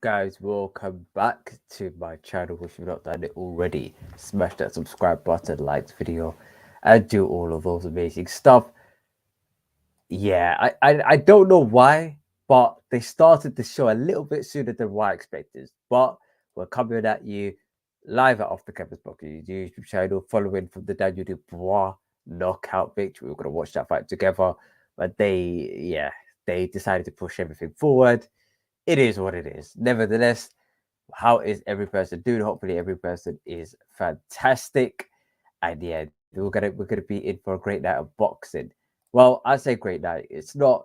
guys? Welcome back to my channel. If you've not done it already, smash that subscribe button, like the video, and do all of those amazing stuff. Yeah, I don't know why, but they started the show a little bit sooner than what I expected. But we're coming at you live at Off the Campus Podcast YouTube channel, following from the Daniel Dubois knockout victory. We're gonna watch that fight together. But they decided to push everything forward. It is what it is. Nevertheless, how is every person doing? Hopefully, every person is fantastic. And yeah, we're gonna be in for a great night of boxing. Well, I say great night. It's not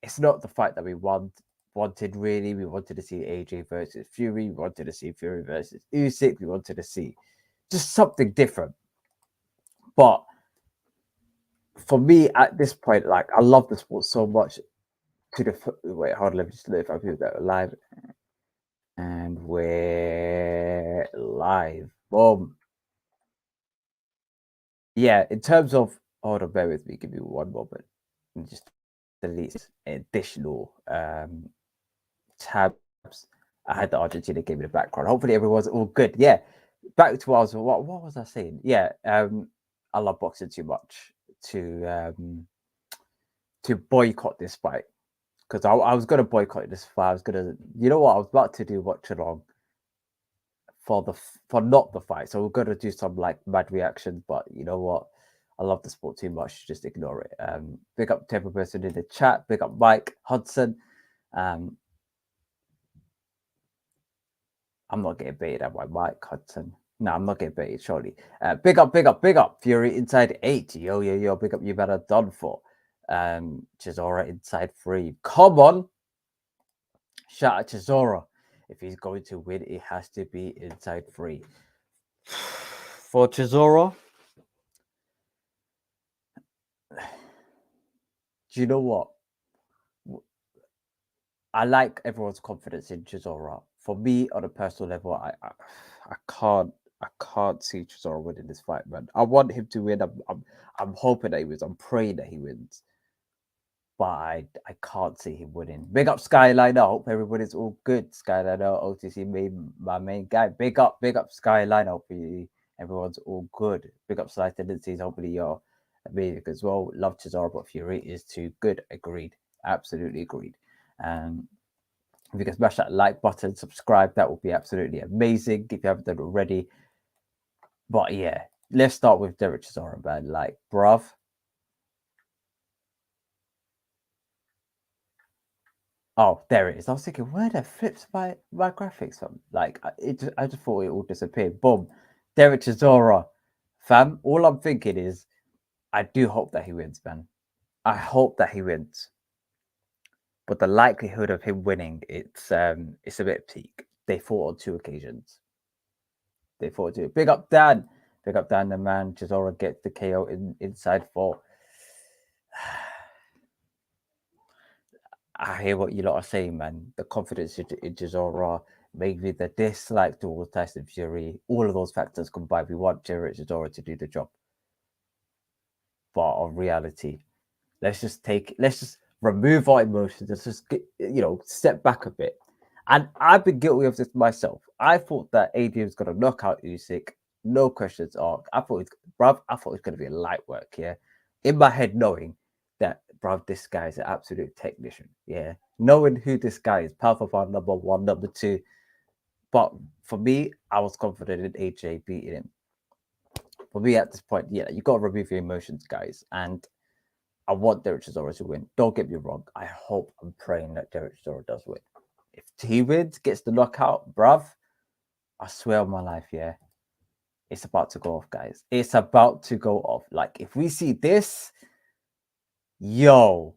the fight that we wanted really. We wanted to see AJ versus Fury. We wanted to see Fury versus Usyk. We wanted to see just something different. But for me, at this point, like I love the sport so much. Wait, hold on, let me just notify people that are live. And we're live. Boom. Yeah, in terms of hold on, bear with me, give me one moment. And just delete additional tabs. I had the Argentina game in the background. Hopefully everyone's all good. Yeah. Back to what was I saying? Yeah, I love boxing too much to boycott this fight. Because I was gonna boycott this fight. I was gonna, you know what, I was about to do Watchalong for not the fight. So we're gonna do some like mad reactions, but you know what? I love the sport too much. Just ignore it. Big up to every person in the chat. Big up Mike Hudson. Um, I'm not getting baited at by Mike Hudson. No, I'm not getting baited, surely. Big up, big up, big up. Fury inside 8. Yo. Big up, you better done for. Chisora inside 3. Come on. Shout out Chisora. If he's going to win, it has to be inside 3. For Chisora, do you know what? I like everyone's confidence in Chisora. For me, on a personal level, I can't see Chisora winning this fight, man. I want him to win. I'm hoping that he wins. I'm praying that he wins, but I can't see him winning. Big up Skyline. I hope everybody's all good. Skyline, OTC, my main guy. Big up Skyline. Hopefully everyone's all good. Big up Sly Tendencies. Hopefully you're amazing as well. Love Chisora, but Fury is too good. Agreed. Absolutely agreed. If you can smash that like button, subscribe, that would be absolutely amazing if you haven't done it already. But yeah, let's start with Derek Chisora, man. Like, bruv. Oh, there it is. I was thinking, where the flips my graphics from? Like, I just thought it all disappeared. Boom. Derek Chisora. Fam, all I'm thinking is, I do hope that he wins, man. I hope that he wins. But the likelihood of him winning, it's a bit peak. They fought on 2 occasions. They fought to big up Dan. Big up Dan, the man. Chisora gets the KO inside 4. I hear what you lot are saying, man. The confidence in Chisora, maybe the dislike towards Tyson Fury, all of those factors combined. We want Chisora to do the job. But on reality, let's just remove our emotions. Let's just step back a bit. And I've been guilty of this myself. I thought that Adrian was going to knock out Usyk, no questions asked. I thought it was going to be a light work. Yeah, in my head, knowing that, bruv, this guy is an absolute technician. Yeah, knowing who this guy is, powerful power number 1, number 2. But for me, I was confident in AJ beating him. For me, at this point, yeah, you got to remove your emotions, guys. And I want Derek Chisora to win. Don't get me wrong. I hope, I'm praying that Derek Chisora does win. If he wins, gets the knockout, bruv, I swear on my life, yeah, it's about to go off, guys. It's about to go off. Like, if we see this, yo,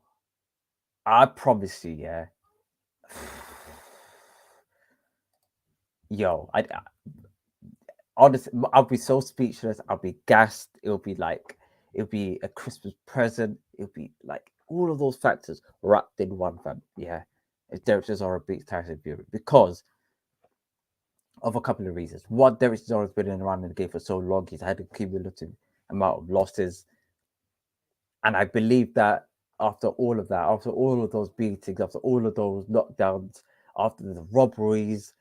I promise you, yeah. Yo, honestly, I'll be so speechless. I'll be gassed. It'll be a Christmas present. It'll be like all of those factors wrapped in one, fam. Yeah, if Derek Chisora beats Tyson Fury, because of a couple of reasons. One, Derek Chisora has been around in the game for so long. He's had a cumulative amount of losses. And I believe that after all of that, after all of those beatings, after all of those knockdowns, after the robberies,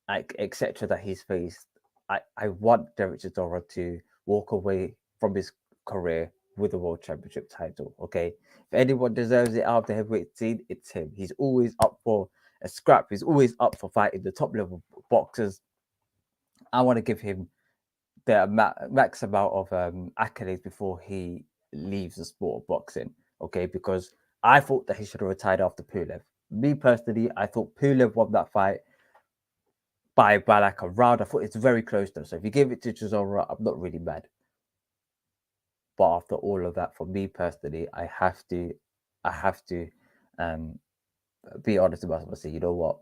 like etc. that he's faced. I want Derek Chisora to walk away from his career with a world championship title. Okay, if anyone deserves it out of the heavyweight scene, it's him. He's always up for a scrap. He's always up for fighting the top level boxers. I want to give him the max amount of accolades before he leaves the sport of boxing. Okay, because I thought that he should have retired after Pulev. Me personally, I thought Pulev won that fight by like a round. I thought it's very close though. So if you give it to Chisora, I'm not really mad. But after all of that, for me personally, I have to um, be honest about myself and say, you know what,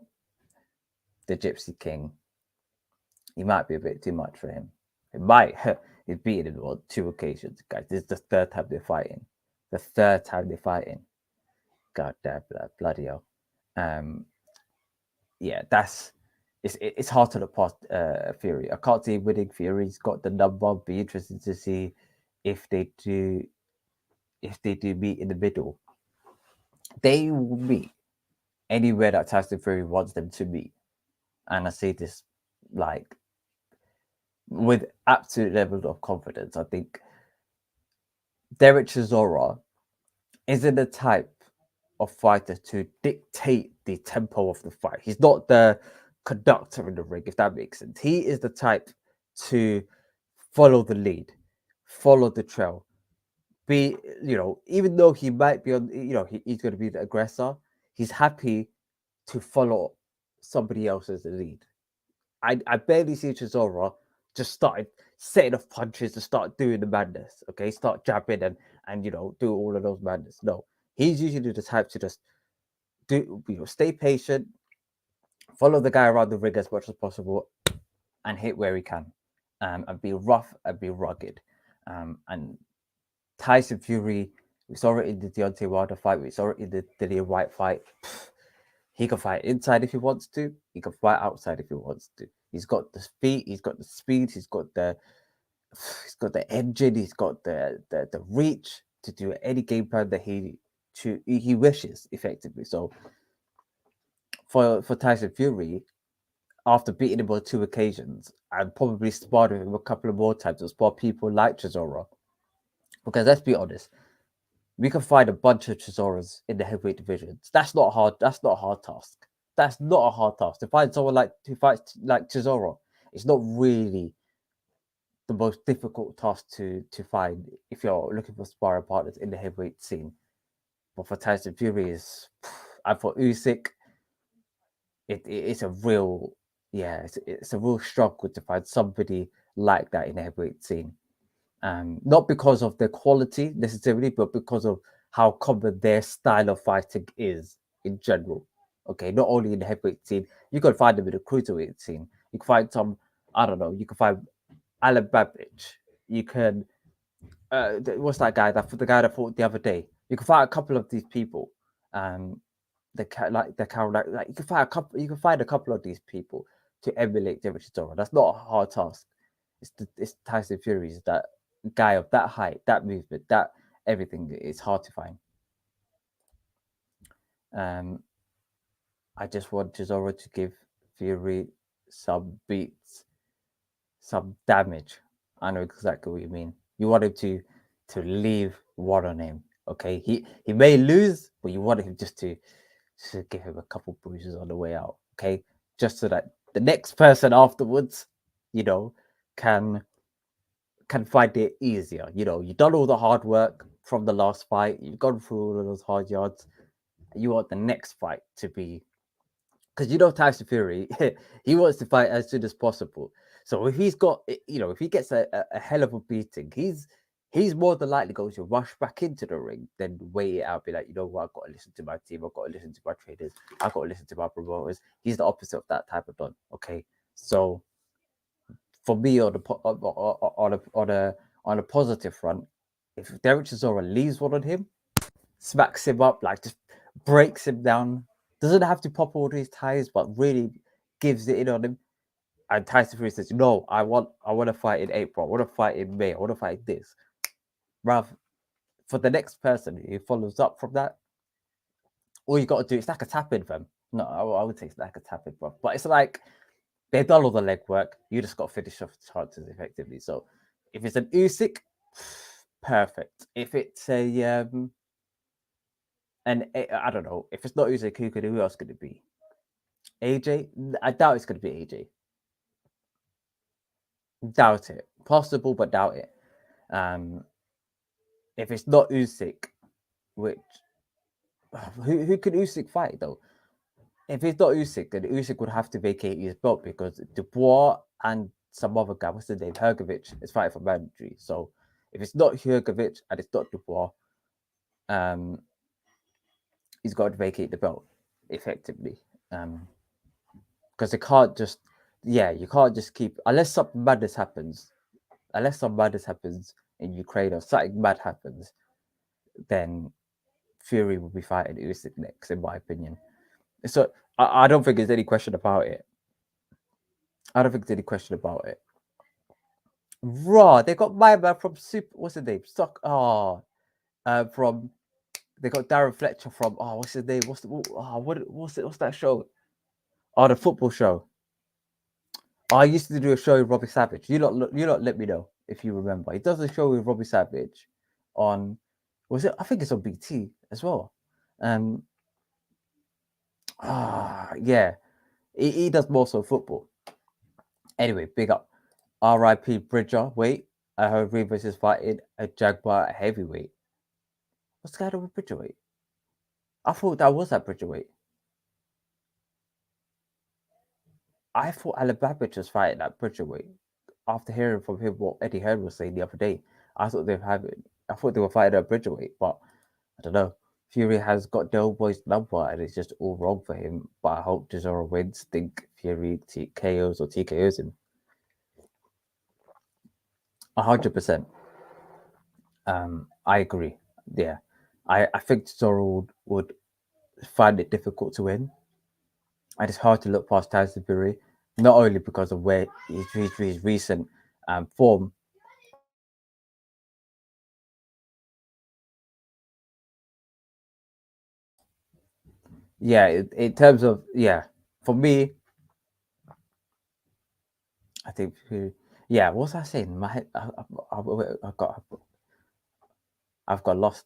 the Gypsy King, he might be a bit too much for him. It might. He's beaten him on 2 occasions, guys. This is the 3rd time they're fighting. The 3rd time they're fighting. God damn, bloody hell. Yeah, it's hard to look past Fury. I can't see winning. Fury's got the number. Be interested to see if they do meet in the middle. They will meet anywhere that Tyson Fury wants them to meet. And I say this like with absolute level of confidence. I think Derek Chisora isn't the type of fighter to dictate the tempo of the fight. He's not the conductor in the ring, if that makes sense. He is the type to follow the lead, follow the trail. Be, even though he might be on, he's going to be the aggressor, he's happy to follow somebody else's lead. I barely see Chisora just started setting off punches to start doing the madness. Okay, start jabbing and do all of those madness. No, he's usually the type to just stay patient, follow the guy around the ring as much as possible, and hit where he can, and be rough and be rugged. And Tyson Fury, we saw it in the Deontay Wilder fight, we saw it in the Dillian White fight. He can fight inside if he wants to. He can fight outside if he wants to. He's got the speed. He's got the speed. He's got the engine. He's got the reach to do any game plan that he wishes, effectively. So for Tyson Fury, after beating him on 2 occasions and probably sparred with him a couple of more times, to spar people like Chisora, because let's be honest, we can find a bunch of Chisoras in the heavyweight divisions. That's not hard. That's not a hard task. That's not a hard task to find someone who fights like Chisora. It's not really the most difficult task to find if you're looking for sparring partners in the heavyweight scene. But for Tyson Fury, and for Usyk, it's a real it's a real struggle to find somebody like that in the heavyweight scene. Not because of their quality necessarily, but because of how common their style of fighting is in general. Okay, not only in the heavyweight scene, you can find them in the cruiserweight scene. You can find some, I don't know, you can find Alan Babbage. You can, what's that guy? The guy that fought the other day. You can find a couple of these people. You can find a couple of these people to emulate David Chisora. That's not a hard task. It's Tyson Fury's that guy of that height, that movement, that everything. It's hard to find. I just want Chisora to give Fury some beats, some damage. I know exactly what you mean. You want him to leave one on him. Okay, he may lose, but you want him just to give him a couple bruises on the way out. Okay, just so that the next person afterwards, can find it easier. You've done all the hard work from the last fight. You've gone through all of those hard yards. You want the next fight to be, because Tyson Fury, he wants to fight as soon as possible. So if he's got, if he gets a hell of a beating, he's more than likely going to rush back into the ring than wait it out. Be like, what, I've got to listen to my team. I've got to listen to my traders. I've got to listen to my promoters. He's the opposite of that type of don. Okay, so for me, on a positive front, if Derek Chisora leaves one on him, smacks him up, like just breaks him down, doesn't have to pop all his ties, but really gives it in on him. And Tyson Fury says, "No, I want to fight in April. I want to fight in May. I want to fight this." Rather, for the next person who follows up from that, all you got to do, it's like a tap in, fam. No, I would say it's like a tapping, bro. But it's like they've done all the legwork. You just got to finish off the chances effectively. So if it's an Usyk, perfect. If it's a I don't know, if it's not Usyk, who else could it be? AJ? I doubt it's going to be AJ. Doubt it. Possible, but doubt it. If it's not Usyk, which who could Usyk fight though? If it's not Usyk, then Usyk would have to vacate his belt because Dubois and some other guy, what's his name, Hergovic, is fighting for mandatory. So if it's not Hergovic and it's not Dubois, he's got to vacate the belt effectively. Because they can't just, you can't just keep, unless something madness happens, in Ukraine or something mad happens, then Fury will be fighting Usyk next, in my opinion. So I don't think there's any question about it. Raw, they got my man from Super. What's his name? From they got Darren Fletcher from. Oh, what's his name? What's that show? Oh, the football show. I used to do a show with Robbie Savage. You not let me know if you remember. He does a show with Robbie Savage on. Was it? I think it's on BT as well. Yeah, he does more so football. Anyway, big up. R.I.P. Bridger. Wait, I heard Rivas is fighting a Jaguar heavyweight. What's going on with Bridgerweight? I thought that was at Bridgerweight. I thought Alabama was fighting at Bridgerweight. After hearing from him what Eddie Hearn was saying the other day, I thought they were fighting at Bridgerweight, but I don't know. Fury has got Del Boy's number and it's just all wrong for him. But I hope Chisora wins. Think Fury KOs or TKOs him. 100%. I agree. Yeah. I think Chisora would find it difficult to win. And it's hard to look past Tyson Fury, not only because of where his recent form. Yeah, in terms of for me, I think what was I saying? My head, I've got lost.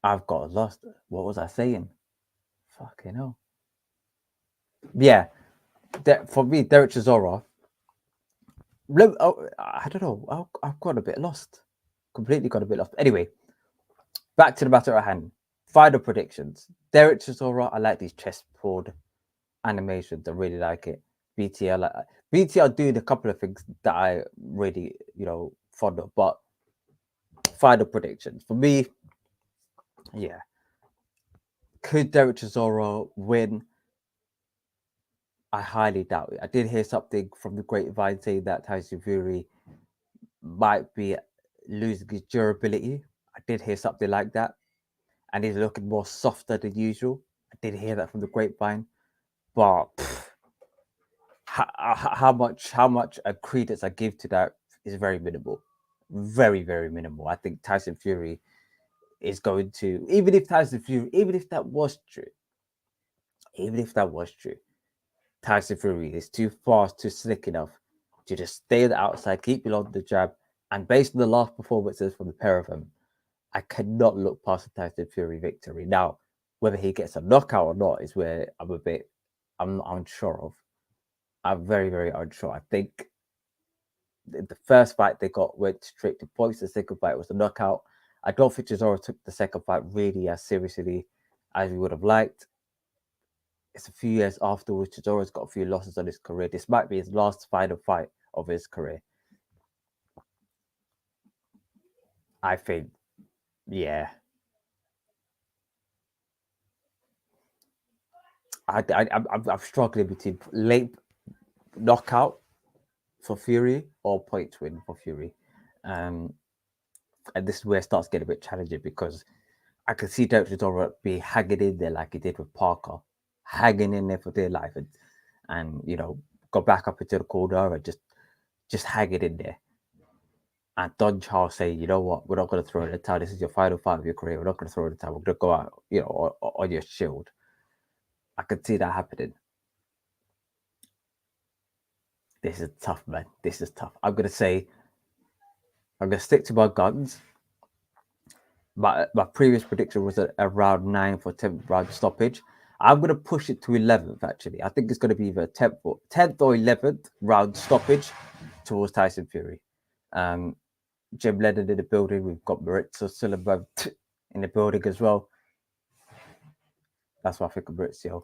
I've got lost. What was I saying? Fucking hell. Yeah, for me, Derek Chisora. I don't know. I've got a bit lost. Completely got a bit lost. Anyway, back to the matter at hand. Final predictions. Derek Chisora. I like these chessboard animations. I really like it. BTR doing a couple of things that I really, fond of. But final predictions for me, could Derek Chisora win? I highly doubt it. I did hear something from the grapevine saying that Tyson Fury might be losing his durability. I did hear something like that, and he's looking more softer than usual. I did hear that from the grapevine, but how much credence I give to that is very minimal, very very minimal. I think Tyson Fury is going to, even if that was true, Tyson Fury is too fast, too slick enough to just stay on the outside, keep below the jab, and based on the last performances from the pair of them, I cannot look past the Tyson Fury victory. Now, whether he gets a knockout or not is where I'm unsure of. I'm very, very unsure. I think the first fight they got went straight to points. The second fight was a knockout. I don't think Chisora took the second fight really as seriously as we would have liked. It's a few years afterwards. Chisora's got a few losses on his career. This might be his last final fight of his career. I think, yeah. I'm struggling between late knockout for Fury or point win for Fury. And this is where it starts getting a bit challenging because I can see Derek Chisora be hanging in there like he did with Parker, hanging in there for dear life, and go back up into the corner and just hang it in there. And Don Charles say, you know what, we're not going to throw in the towel. This is your final fight of your career. We're not going to throw in the towel. We're going to go out, on your shield. I could see that happening. This is tough, man. This is tough. I'm gonna stick to my guns. My previous prediction was around 9th or 10th round stoppage. I'm gonna push it to 11th. Actually, I think it's gonna be either 10th or 11th round stoppage towards Tyson Fury. Jim Lennon in the building. We've got Maurizio Sullivan in the building as well. That's why I think of Maurizio.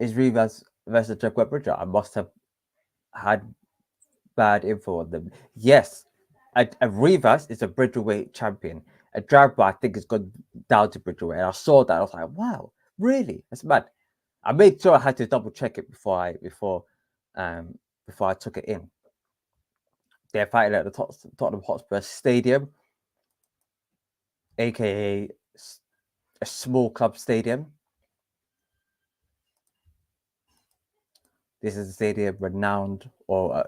Is Rivas versus Jack Bridger? I must have had bad info on them. Yes, a Rivas is a Bridgerweight champion. A Dragba, I think, has gone down to Bridgerweight. And I saw that. I was like, wow, really? That's mad. I made sure I had to double check it before I took it in. They're fighting at the Tottenham Hotspur Stadium, aka a small club stadium. This is a stadium renowned, or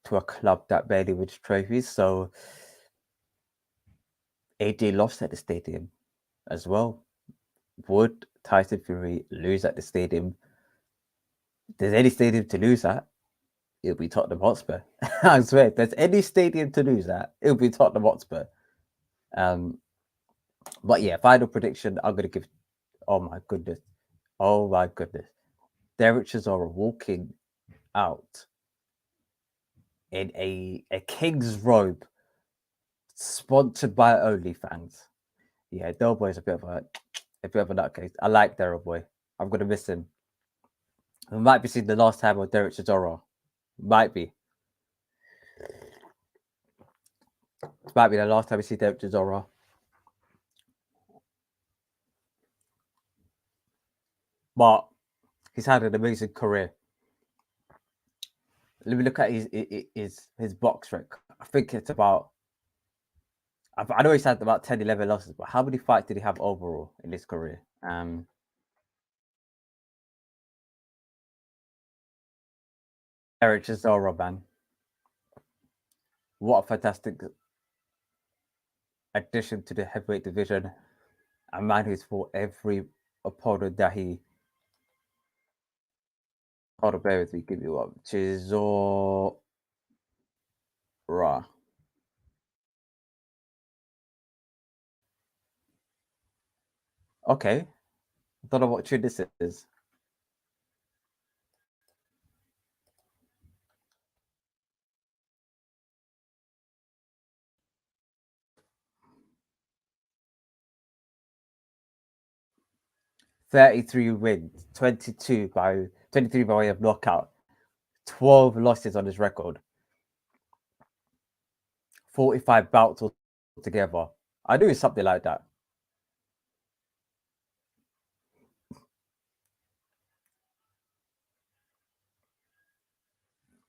to a club that barely wins trophies. So AJ lost at the stadium as well. Would Tyson Fury lose at the stadium? If there's any stadium to lose at, it'll be Tottenham Hotspur. I swear, if there's any stadium to lose at, it'll be Tottenham Hotspur. But yeah, final prediction. I'm gonna give. Oh my goodness. Derek Chisora walking out in a king's robe, sponsored by OnlyFans. Yeah, Doughboy's a bit of a nutcase. I like Daryl Boy. I'm gonna miss him. We might be seeing the last time of Derek Chisora. Might be. It might be the last time we see Derek Chisora. But he's had an amazing career. Let me look at his box record. I think it's about. I know he's had about 10, 11 losses, but how many fights did he have overall in his career? Eric Chisora, man. What a fantastic addition to the heavyweight division. A man who's fought every opponent that he. Hold on, bear with me. Give you up. Chisora. Okay. I don't know what tune this is. "33 wins, 23 by way of knockout, 12 losses on his record, 45 bouts altogether." I knew it's something like that.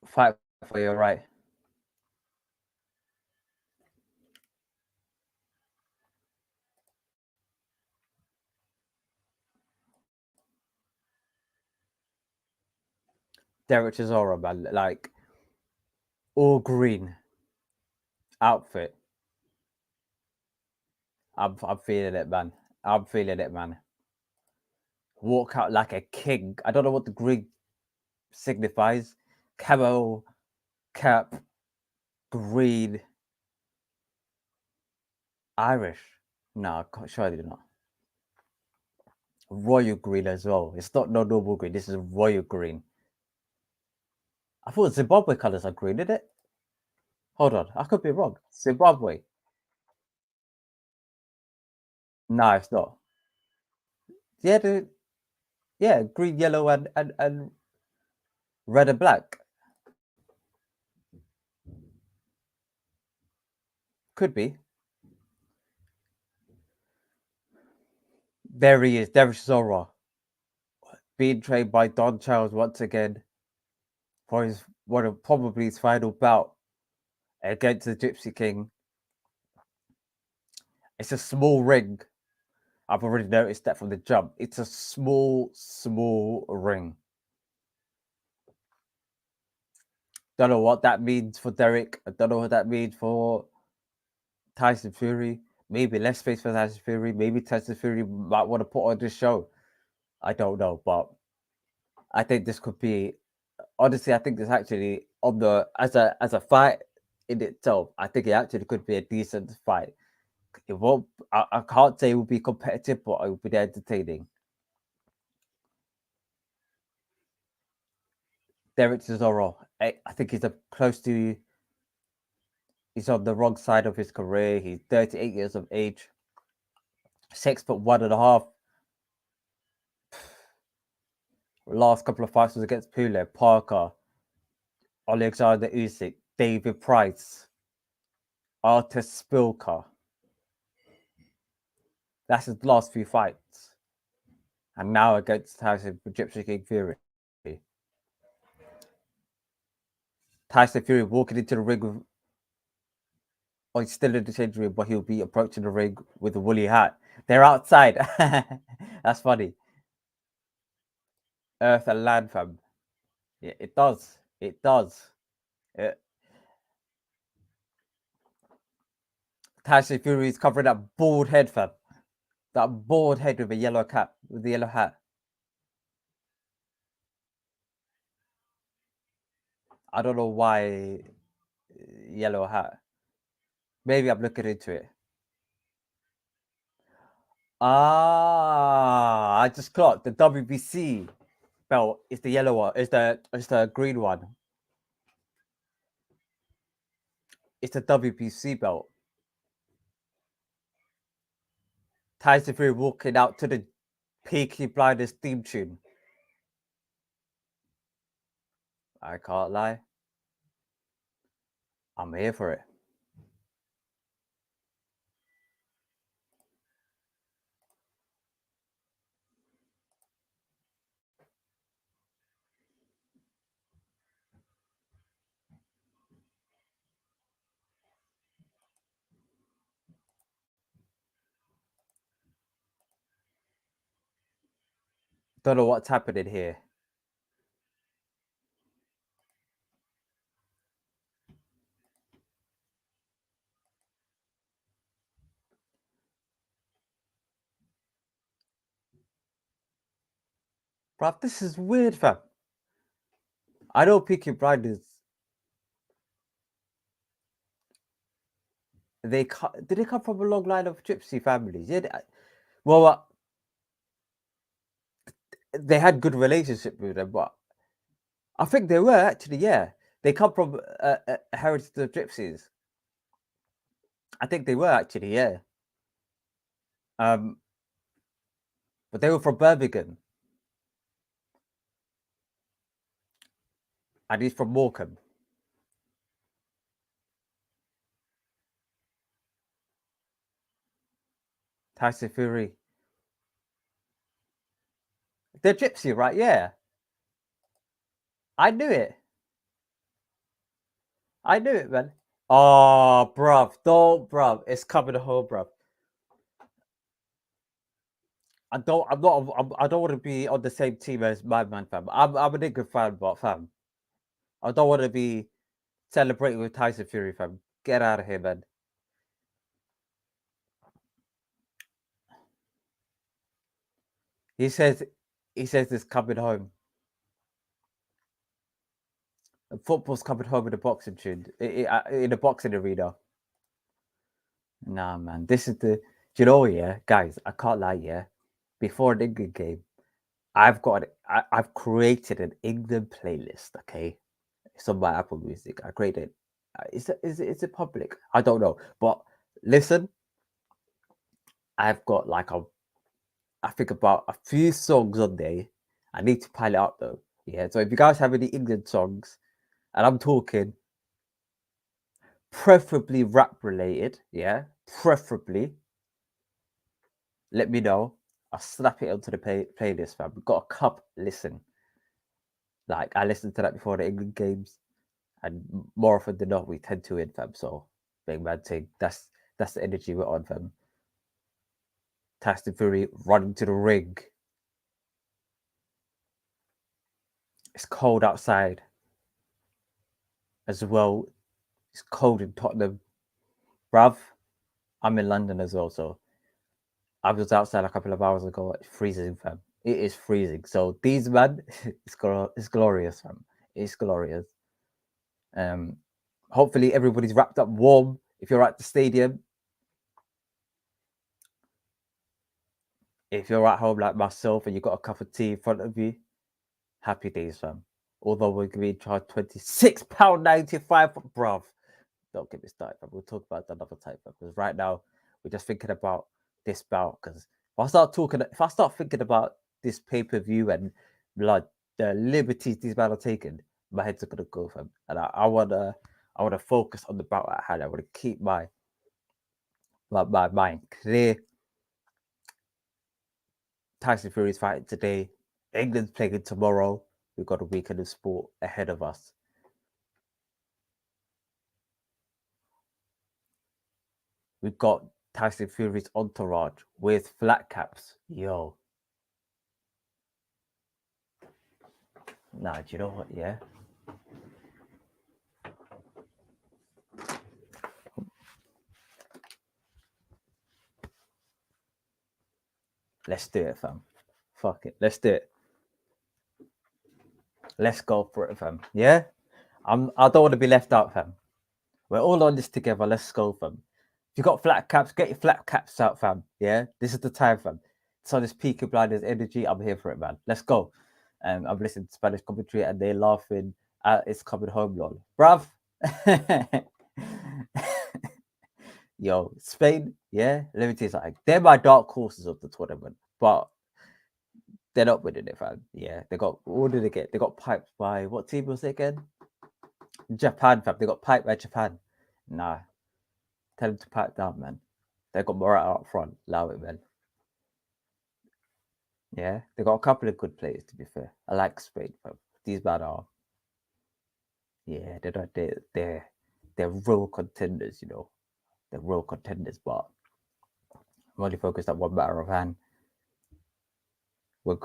Fight for your right. Derek Chisora, man, like all green outfit. I'm feeling it, man. I'm feeling it, man. Walk out like a king. I don't know what the green signifies. Camo cap, green, Irish. No, surely not. Royal green as well. It's not no normal green. This is royal green. I thought Zimbabwe colors are green, isn't it? Hold on, I could be wrong. Zimbabwe. No, it's not. Yeah, green, yellow, and red and black. Could be. There he is, Derek Chisora, being trained by Don Charles once again for his probably his final bout against the Gypsy King. It's a small ring. I've already noticed that from the jump. It's a small ring. Don't know what that means for Derek. I don't know what that means for Tyson Fury. Maybe less space for Tyson Fury. Maybe Tyson Fury might want to put on this show. I don't know, but I think this could be. Honestly, I think this actually on the as a fight in itself. I think it actually could be a decent fight. It won't. I can't say it will be competitive, but it will be entertaining. Derek Chisora, I think he's a close to. He's on the wrong side of his career. He's 38 years of age, 6'1" and a half. Last couple of fights was against Pule, Parker, Alexander Usyk, David Price, Artur Spilka. That's his last few fights. And now against Tyson Gypsy King Fury. Tyson Fury walking into the ring with. Oh, he's still in the change room, but he'll be approaching the ring with a woolly hat. They're outside. That's funny. Earth and land, fam. Yeah, it does. It does. Tyson Fury is covering that bald head, fam. That bald head with a yellow cap, with the yellow hat. I don't know why yellow hat. Maybe I'm looking into it. Ah, I just clocked the WBC belt is the yellow one. Is the green one. It's the WBC belt. Tyson Fury walking out to the Peaky Blinders theme tune. I can't lie. I'm here for it. Don't know what's happening here. Bruv, this is weird, fam. I know Peaky Blinders. Did they come from a long line of gypsy families? Yeah. Well, they had good relationship with them, but I think they were actually. Yeah, they come from a heritage of gypsies. I think they were actually. Yeah. Um, but they were from Birmingham, and he's from Morecambe. Tyson Fury. They're gypsy, right? Yeah. I knew it. I knew it, man. Oh, bruv, don't, bruv. It's coming home, bruv. I'm not. I don't want to be on the same team as my man, fam. I'm a nigga fan, but fam, I don't want to be celebrating with Tyson Fury, fam. Get out of here, man. He says, he says it's coming home. Football's coming home in the boxing tune, in the boxing arena. Nah, man. This is the. Do you know, yeah, guys. I can't lie, yeah. Before an England game, I've created an England playlist. Okay, it's on my Apple Music. I created. Is it public? I don't know, but listen, I've got like I think about a few songs on there. I need to pile it up though. Yeah. So if you guys have any England songs, and I'm talking preferably rap related, yeah, preferably, let me know. I'll slap it onto the playlist, fam. We've got a cup. Listen, like I listened to that before the England games, and more often than not, we tend to win, fam. So big man thing. That's the energy we're on, fam. Tyson Fury running to the ring. It's cold outside as well. It's cold in Tottenham, bruv. I'm in London as well, so I was outside a couple of hours ago. It's freezing, fam. It is freezing. So these man, it's glorious, fam. It's glorious. Hopefully everybody's wrapped up warm. If you're at the stadium, if you're at home like myself and you got a cup of tea in front of you, happy days, fam. Although we're being charged £26.95, bruv. Don't get me started, fam. We'll talk about that another time, fam. Because right now we're just thinking about this bout. Because if I start thinking about this pay-per-view and blood, the liberties these men are taking, my head's gonna go, fam. And I wanna focus on the bout at hand. I wanna keep my mind clear. Tyson Fury's fighting today. England's playing tomorrow. We've got a weekend of sport ahead of us. We've got Tyson Fury's entourage with flat caps. Yo. Nah, do you know what? Yeah. Let's do it, fam. Fuck it. Let's do it. Let's go for it, fam. Yeah? I don't want to be left out, fam. We're all on this together. Let's go, fam. If you got flat caps, get your flat caps out, fam. Yeah? This is the time, fam. So this Peaky Blinders energy, I'm here for it, man. Let's go. I've listened to Spanish commentary and they're laughing at it's coming home, lol. Bruv. Yo, Spain, yeah, let me tell you something. They're my dark horses of the tournament, but they're not winning it, fam. Yeah, what did they get? They got piped by, what team was it again? Japan, fam. They got piped by Japan. Nah, tell them to pipe down, man. They got Morata up front. Allow it, man. Yeah, they got a couple of good players, to be fair. I like Spain, fam. These men are, yeah, they're real contenders, you know. They're real contenders, but I'm only focused on one matter of hand.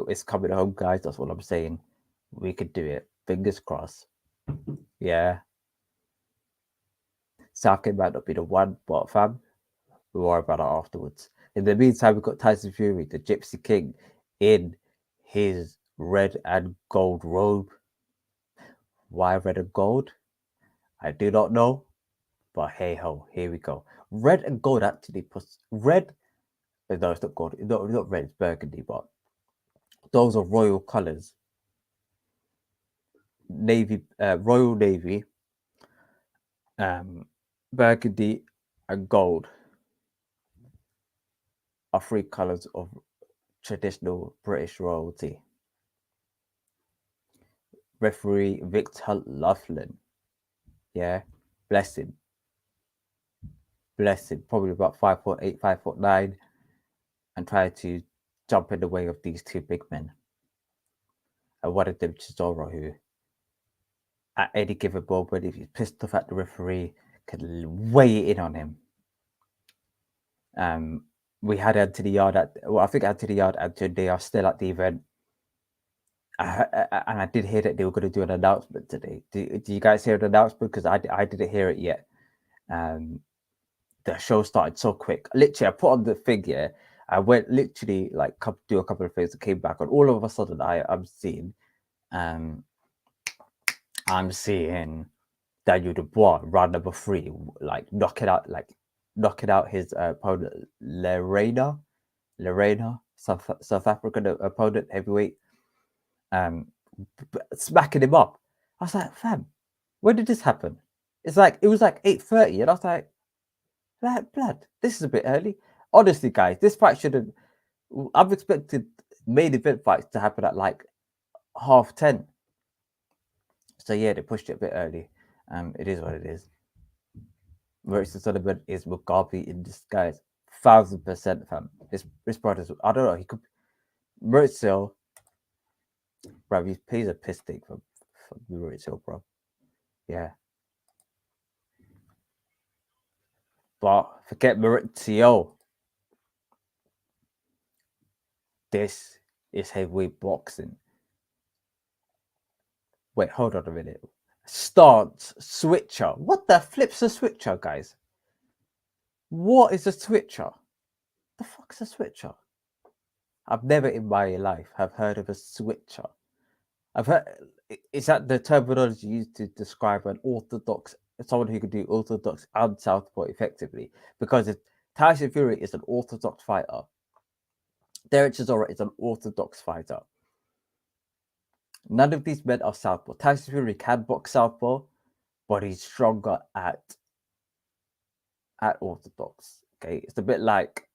It's coming home, guys. That's what I'm saying. We could do it. Fingers crossed. Yeah. Saka might not be the one, but fam, we'll worry about it afterwards. In the meantime, we've got Tyson Fury, the Gypsy King, in his red and gold robe. Why red and gold? I do not know, but hey ho, here we go. Red and gold actually puts red. No, it's not gold. No, it's not red. It's burgundy, but those are royal colors. Navy, Royal Navy, burgundy, and gold are three colors of traditional British royalty. Referee Victor Loughlin, yeah, bless him, probably about 5'8", 5'9", and tried to jump in the way of these two big men. And one of them, Chisora, who at any given moment, if he's pissed off at the referee, can weigh in on him. We had Anthony Yard I think Anthony Yard and Tunde are still at the event. And I did hear that they were going to do an announcement today. Do you guys hear the announcement? Because I didn't hear it yet. The show started so quick. Literally, I put on the thing here. I went literally like do a couple of things and came back, and all of a sudden I'm seeing Daniel Dubois, round number 3, like knocking out his opponent Lorena, South African opponent, heavyweight, smacking him up. I was like, fam, when did this happen? It was like 8:30, and I was like, blood, this is a bit early. Honestly, guys, this fight shouldn't. I've expected main event fights to happen at like 10:30. So yeah, they pushed it a bit early. It is what it is. Versus Sullivan is Mugabe in disguise. 1,000%, fam. His brothers, I don't know. He could. Maurizio, bro, he pays a piss take for Maurizio, bro. Yeah. But forget Maurizio. This is heavyweight boxing. Wait, hold on a minute. Stance switcher. What the flip's a switcher, guys? What is a switcher? The fuck's a switcher? I've never in my life have heard of a switcher. I've heard, is that the terminology used to describe an orthodox, someone who could do orthodox and southpaw effectively? Because if Tyson Fury is an orthodox fighter, Derek Chisora is an orthodox fighter. None of these men are southpaw. Tyson Fury can box southpaw, but he's stronger at orthodox. Okay, it's a bit like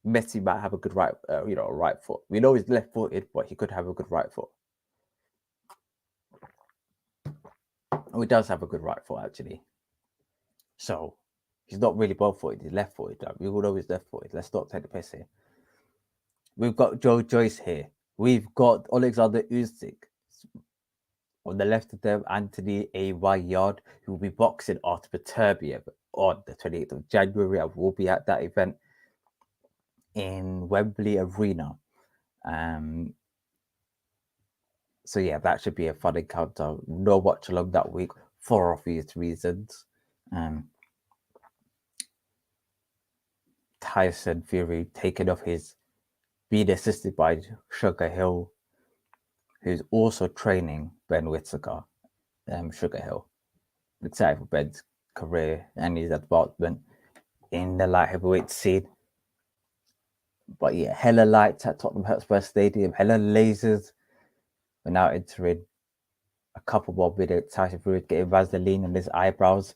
Messi might have a good right, right foot. We know he's left-footed, but he could have a good right foot. Oh, he does have a good right foot, actually. So he's not really both-footed. He's left-footed. We all know he's left-footed. Let's not take the piss here. We've got Joe Joyce here. We've got Alexander Usyk. On the left of them, Anthony A.Y. Yard, who will be boxing Artur Beterbiev on the 28th of January. I will be at that event in Wembley Arena. So yeah, that should be a fun encounter. No watch along that week for obvious reasons. Tyson Fury taking off his, being assisted by Sugar Hill, who's also training Ben Whittaker. Sugar Hill. Excited for Ben's career and his advancement in the light heavyweight scene. But yeah, hella lights at Tottenham Hotspur Stadium, hella lasers. We're now entering a couple more minutes. Tyson Fury getting Vaseline on his eyebrows.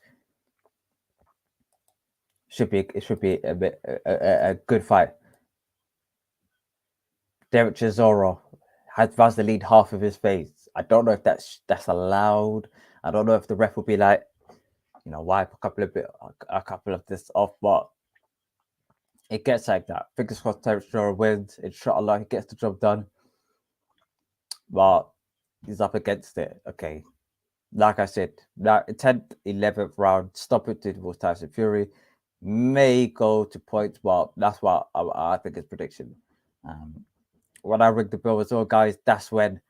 It should be a good fight. Derek Chisora has Vaseline half of his face. I don't know if that's allowed. I don't know if the ref will be like, wipe a couple of this off, but it gets like that. Fingers crossed Derek Chisora wins. Inshallah, he gets the job done. But he's up against it. Okay. Like I said, that 10th, 11th round, stop it towards Tyson Fury. May go to points, but that's what I think is prediction. When I ring the bell as well, guys, that's when,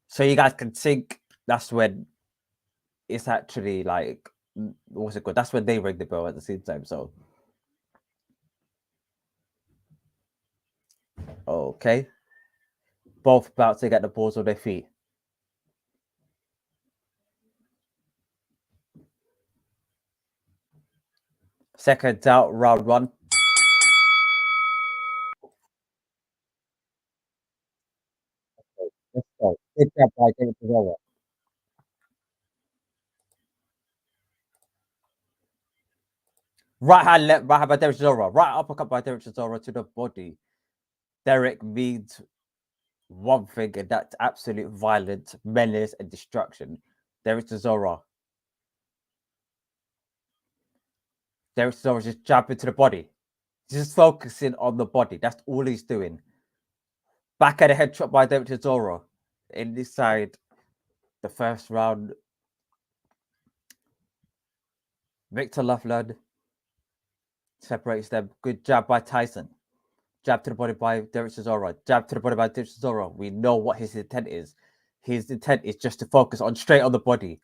so you guys can think, that's when it's actually like, what's it called? That's when they ring the bell at the same time. So, okay. Both about to get the balls on their feet. Seconds out, round one. Let's go. Good job by David Chisora. Right hand, left, right hand by Derek Chisora. Right uppercut by Derek Chisora to the body. Derek means one thing, and that's absolute violence, menace, and destruction. Derek Chisora. Derek Chisora just jabbing to the body. Just focusing on the body. That's all he's doing. Back at the head shot by Derek Chisora. In this side, the first round. Victor Loughlin separates them. Good jab by Tyson. Jab to the body by Derek Chisora. Jab to the body by Derek Chisora. We know what his intent is. His intent is just to focus on straight on the body.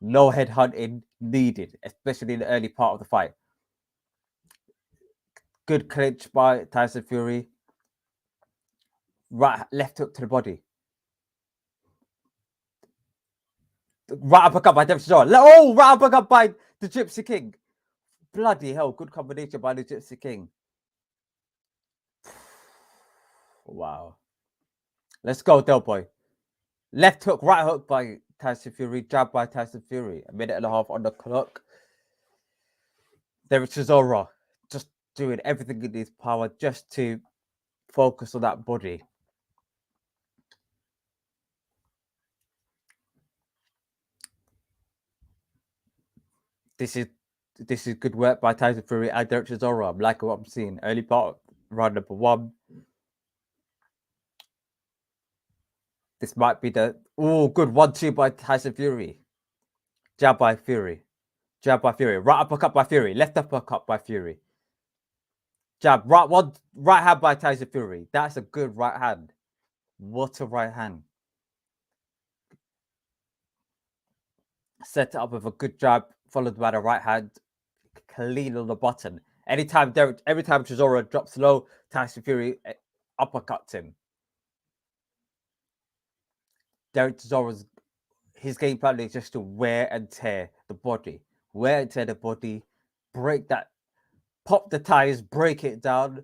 No head hunting needed, especially in the early part of the fight. Good clinch by Tyson Fury. Right, left hook to the body. Right uppercut by Derek Chisora. Oh, right uppercut by the Gypsy King. Bloody hell, good combination by the Gypsy King. Wow. Let's go, Del Boy. Left hook, right hook by Tyson Fury. Jab by Tyson Fury. A minute and a half on the clock. Derek Chisora just doing everything in his power just to focus on that body. This is good work by Tyson Fury and Derek Chisora. I'm liking what I'm seeing. Early part, round number one. This might be the good 1-2 by Tyson Fury. Jab by Fury. Jab by Fury. Right uppercut by Fury. Left uppercut by Fury. Jab. Right hand by Tyson Fury. That's a good right hand. What a right hand. Set it up with a good jab, followed by the right hand. Clean on the button. Every time Chisora drops low, Tyson Fury uppercuts him. Derek Chisora's his game plan is just to wear and tear the body, break that, pop the tires, break it down,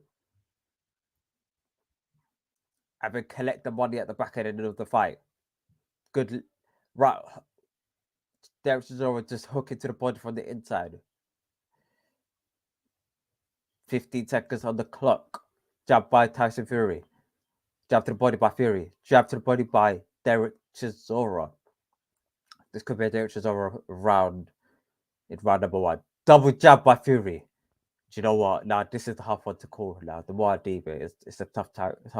and then collect the money at the back end of the fight. Good, right? Derek Chisora just hook into the body from the inside. 15 seconds on the clock. Jab by Tyson Fury. Jab to the body by Fury. Jab to the body by Derek Chisora. This could be a Derek Chisora round in round number 1. Double jab by Fury. Do you know what? Now this is the tough one to call. Now the more I deep it, it's a tough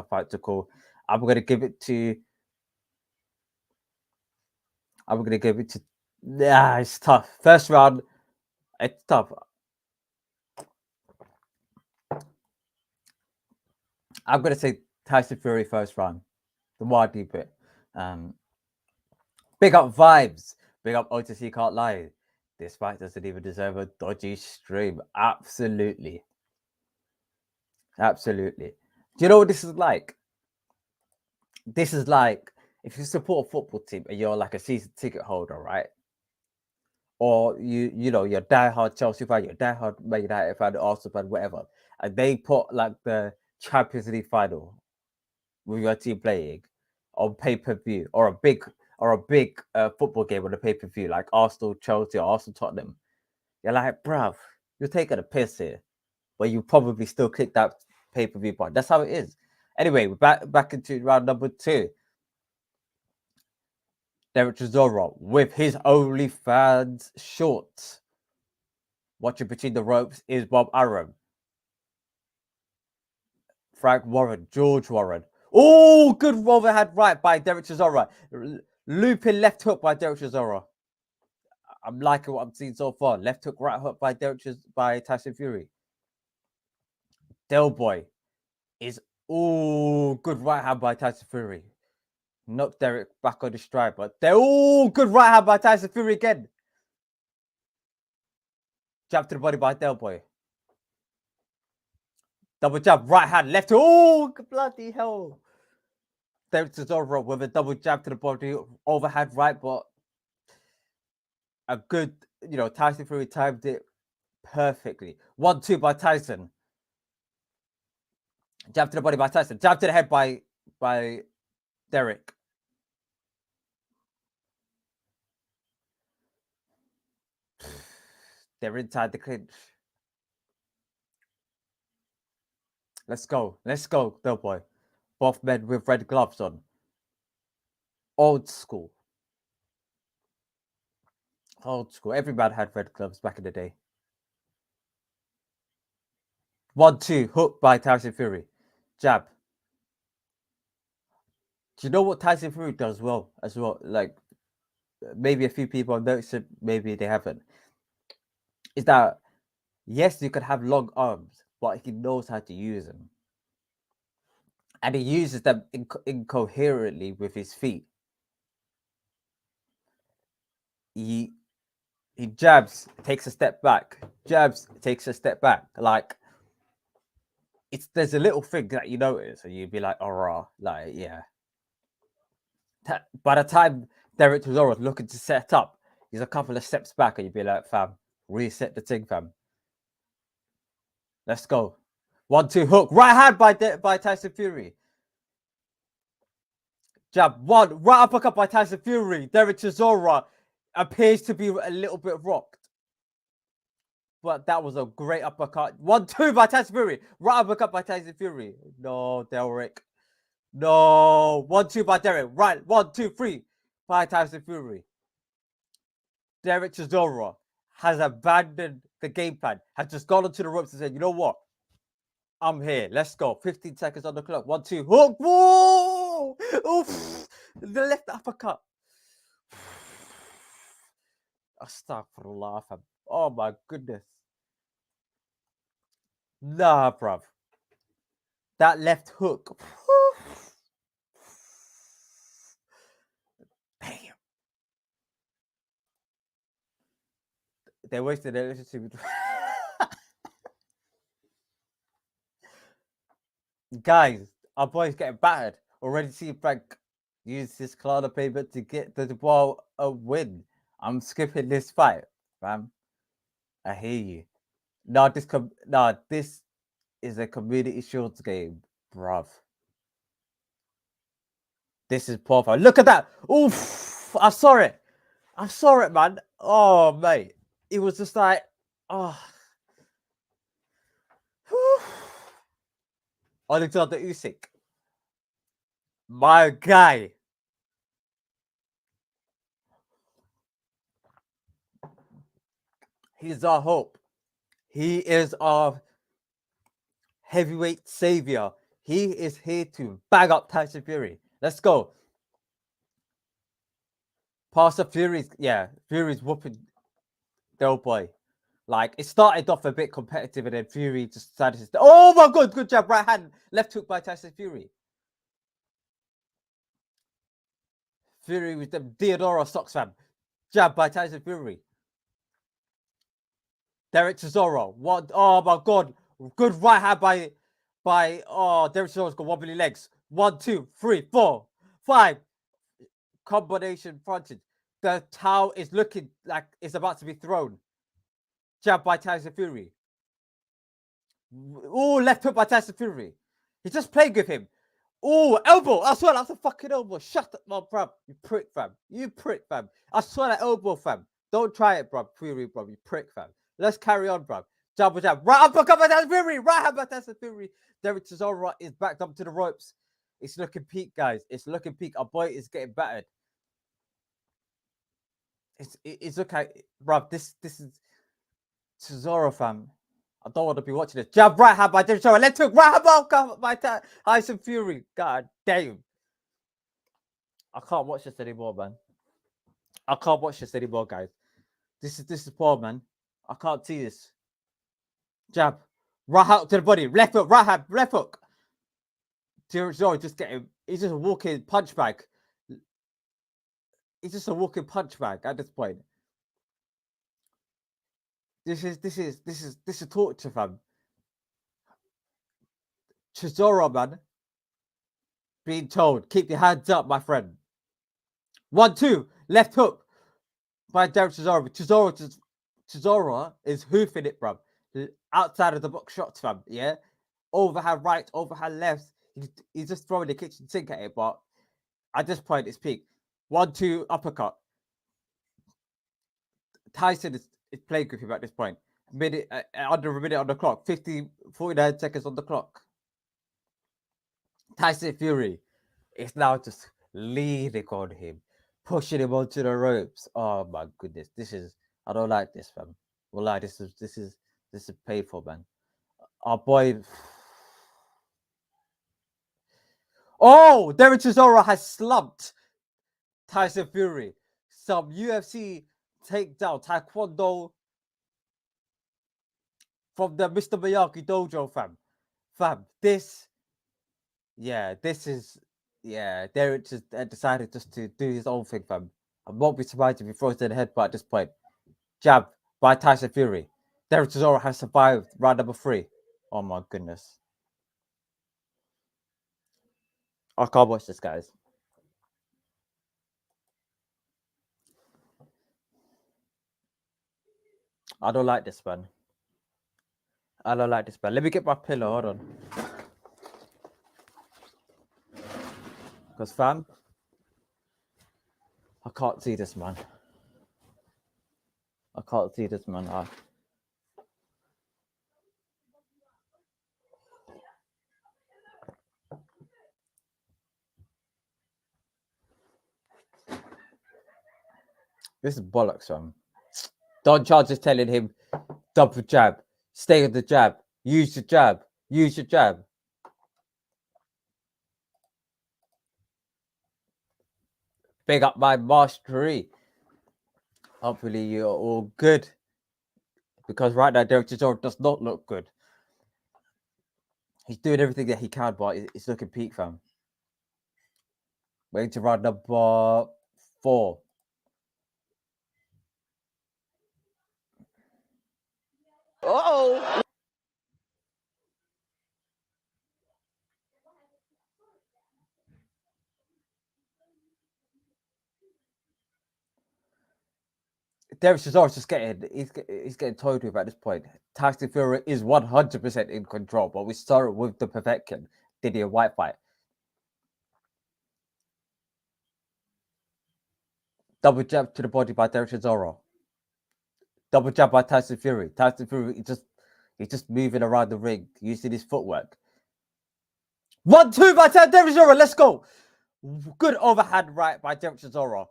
fight to call. I'm gonna give it to. Yeah, it's tough. First round, it's tough. I'm gonna say Tyson Fury first round. The more I deep it. Big up vibes. Big up OTC can't lie. This fight doesn't even deserve a dodgy stream. Absolutely. Absolutely. Do you know what this is like? This is like if you support a football team and you're like a season ticket holder, right? Or you know, you're diehard Chelsea fan, you're diehard Man United fan, Arsenal fan, whatever. And they put like the Champions League final with your team playing on pay-per-view or a big football game on a pay-per-view like Arsenal, Chelsea, or Arsenal, Tottenham. You're like, bruv, you're taking a piss here. But you probably still click that pay-per-view button. That's how it is. Anyway, we're back into round number 2. Derek Chisora with his OnlyFans shorts. Watching between the ropes is Bob Arum. Frank Warren, George Warren. Oh, good overhand right by Derek Chisora. Looping left hook by Derek Chisora. I'm liking what I'm seeing so far. Left hook, right hook by Tyson Fury. Del Boy is good right hand by Tyson Fury. Knocked Derek back on the stride, but they're good right hand by Tyson Fury again. Jab to the body by Del Boy. Double jab, right hand, left. Oh, bloody hell. Derek Chisora with a double jab to the body, overhand right, but a good, Tyson Fury timed it perfectly. 1-2 by Tyson. Jab to the body by Tyson. Jab to the head by Derek. They're inside the clinch. Let's go, Del Boy. Both men with red gloves on. Old school. Every man had red gloves back in the day. 1-2 hook by Tyson Fury. Jab. Do you know what Tyson Fury does well as well? Like maybe a few people have noticed it, maybe they haven't. Is that yes, you could have long arms, but he knows how to use them, and he uses them incoherently with his feet. He jabs, takes a step back. Jabs, takes a step back. Like there's a little thing that you notice, and you'd be like, "Oh, like yeah." By the time Derek Chisora is looking to set up, he's a couple of steps back, and you'd be like, "Fam, reset the thing, fam. Let's go." 1-2 hook, right hand by Tyson Fury. Jab, one right uppercut by Tyson Fury. Derek Chisora appears to be a little bit rocked. But that was a great uppercut. 1-2 by Tyson Fury. Right uppercut by Tyson Fury. No, Derek. No. 1-2 by Derek. Right. 1-2-3 by Tyson Fury. Derek Chisora has abandoned the game plan. Has just gone onto the ropes and said, you know what? I'm here. Let's go. 15 seconds on the clock. 1-2. Hook. Whoa! Oof. The left uppercut. Astaghfirullah. Oh my goodness. Nah, bruv. That left hook. Damn. They wasted their relationship. Guys, Our boy's getting battered. Already see Frank use his Klarna payment to get the ball a win. I'm skipping this fight, fam. I hear you. This is a community shields game, bruv. This is poor, fam. Look at that. Oof. I saw it. I saw it, man. Oh, mate. It was just like, oh. Alexander Usyk. My guy. He's our hope. He is our heavyweight savior. He is here to bag up Tyson Fury. Let's go. Pastor Fury's, Fury's whooping the old boy. Like, it started off a bit competitive and then Fury just decided to... Oh my God, good jab. Right hand, left hook by Tyson Fury. Fury with them Theodora socks, fam. Jab by Tyson Fury. Derek Chisora. What? Oh my God. Good right hand by Derek Chisora's got wobbly legs. 1, 2, 3, 4, 5. Combination frontage. The towel is looking like it's about to be thrown. Jab by Tyson Fury. Oh, left hook by Tyson Fury. He just played with him. Oh, elbow. I swear that's a fucking elbow. Shut up, my bruv. You prick, fam. You prick, fam. I swear that elbow, fam. Don't try it, bruv. Fury, bruv. You prick, fam. Let's carry on, bruv. Jab. Right uppercut by Tyson Fury. Right hand by Tyson Fury. Derek Chisora is backed up to the ropes. It's looking peak, guys. It's looking peak. Our boy is getting battered. It's okay, bruv. This is Chisora, fam. I don't want to be watching this. Jab right hand by Derek Chisora. Let's hook right hand by Tyson Fury. God damn. I can't watch this anymore, man. I can't watch this anymore, guys. This is poor, man. I can't see this. Jab. Right hook to the body. Left hook. Right hand. Left hook. Derek Chisora just getting. He's just a walking punch bag. He's just a walking punch bag at this point. This is torture, fam. Chisora, man. Being told, keep your hands up, my friend. 1, 2, left hook by Derek Chisora. Chisora is hoofing it, bruv. Outside of the box shots, fam. Yeah, overhand right, overhand left. He's just throwing the kitchen sink at it, but at this point, it's peak. 1, 2, uppercut. Tyson is playing with him at this point. Under a minute on the clock. 49 seconds on the clock. Tyson Fury is now just leaning on him, pushing him onto the ropes. Oh my goodness, I don't like this, fam. Well, this is painful, man. Our boy. Oh, Derek Chisora has slumped Tyson Fury. Some UFC takedown, taekwondo from the Mr. Miyagi dojo, fam. Derek just decided just to do his own thing, fam. I won't be surprised if he throws to the head, but at this point, jab by Tyson Fury. Derek Chisora has survived round number 3. Oh my goodness. I can't watch this, guys. I don't like this, man. I don't like this, man. Let me get my pillow. Hold on. Because, fam, I can't see this, man. I can't see this, man. This is bollocks, fam. Don Charles is telling him, double jab, stay with the jab, use your jab, use your jab. Big up my mastery. Hopefully you're all good. Because right now, Derek Chisora does not look good. He's doing everything that he can, but it's looking peak, fam. Waiting to round number 4. Uh-oh. Derek Chisora's just he's getting toyed with at this point. Tyson Fury is 100% in control, but we started with the perfection. Diddy and White fight. Double jab to the body by Derek Chisora. Double jab by Tyson Fury. Tyson Fury he's just moving around the ring using his footwork. 1-2 by Derek Chisora. Let's go. Good overhand right by Derek Chisora.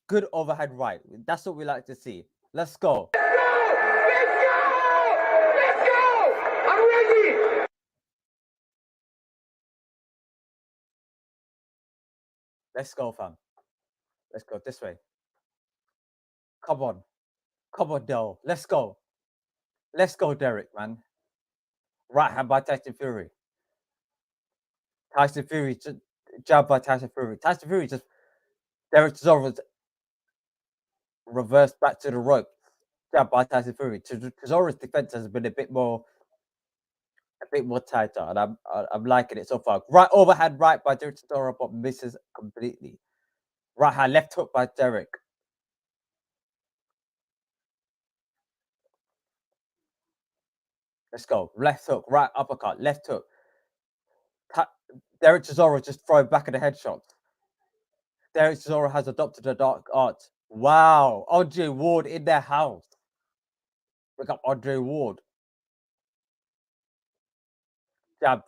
Good overhand right. That's what we like to see. Let's go. Let's go! I'm ready! Let's go, fam. Let's go this way. Come on. Come on, Del. Let's go. Let's go, Derek, man. Right hand by Tyson Fury. Tyson Fury just jab by Tyson Fury. Tyson Fury just Derek Chisora reversed back to the rope. Jab by Tyson Fury. Chisora's defense has been a bit more tighter, and I'm liking it so far. Right overhand right by Derek Chisora, but misses completely. Right hand left hook by Derek. Let's go. Left hook, right uppercut, left hook. Derek Chisora just throwing back at the headshots. Derek Chisora has adopted a dark art. Wow. Andre Ward in their house. Look up Andre Ward. Jab.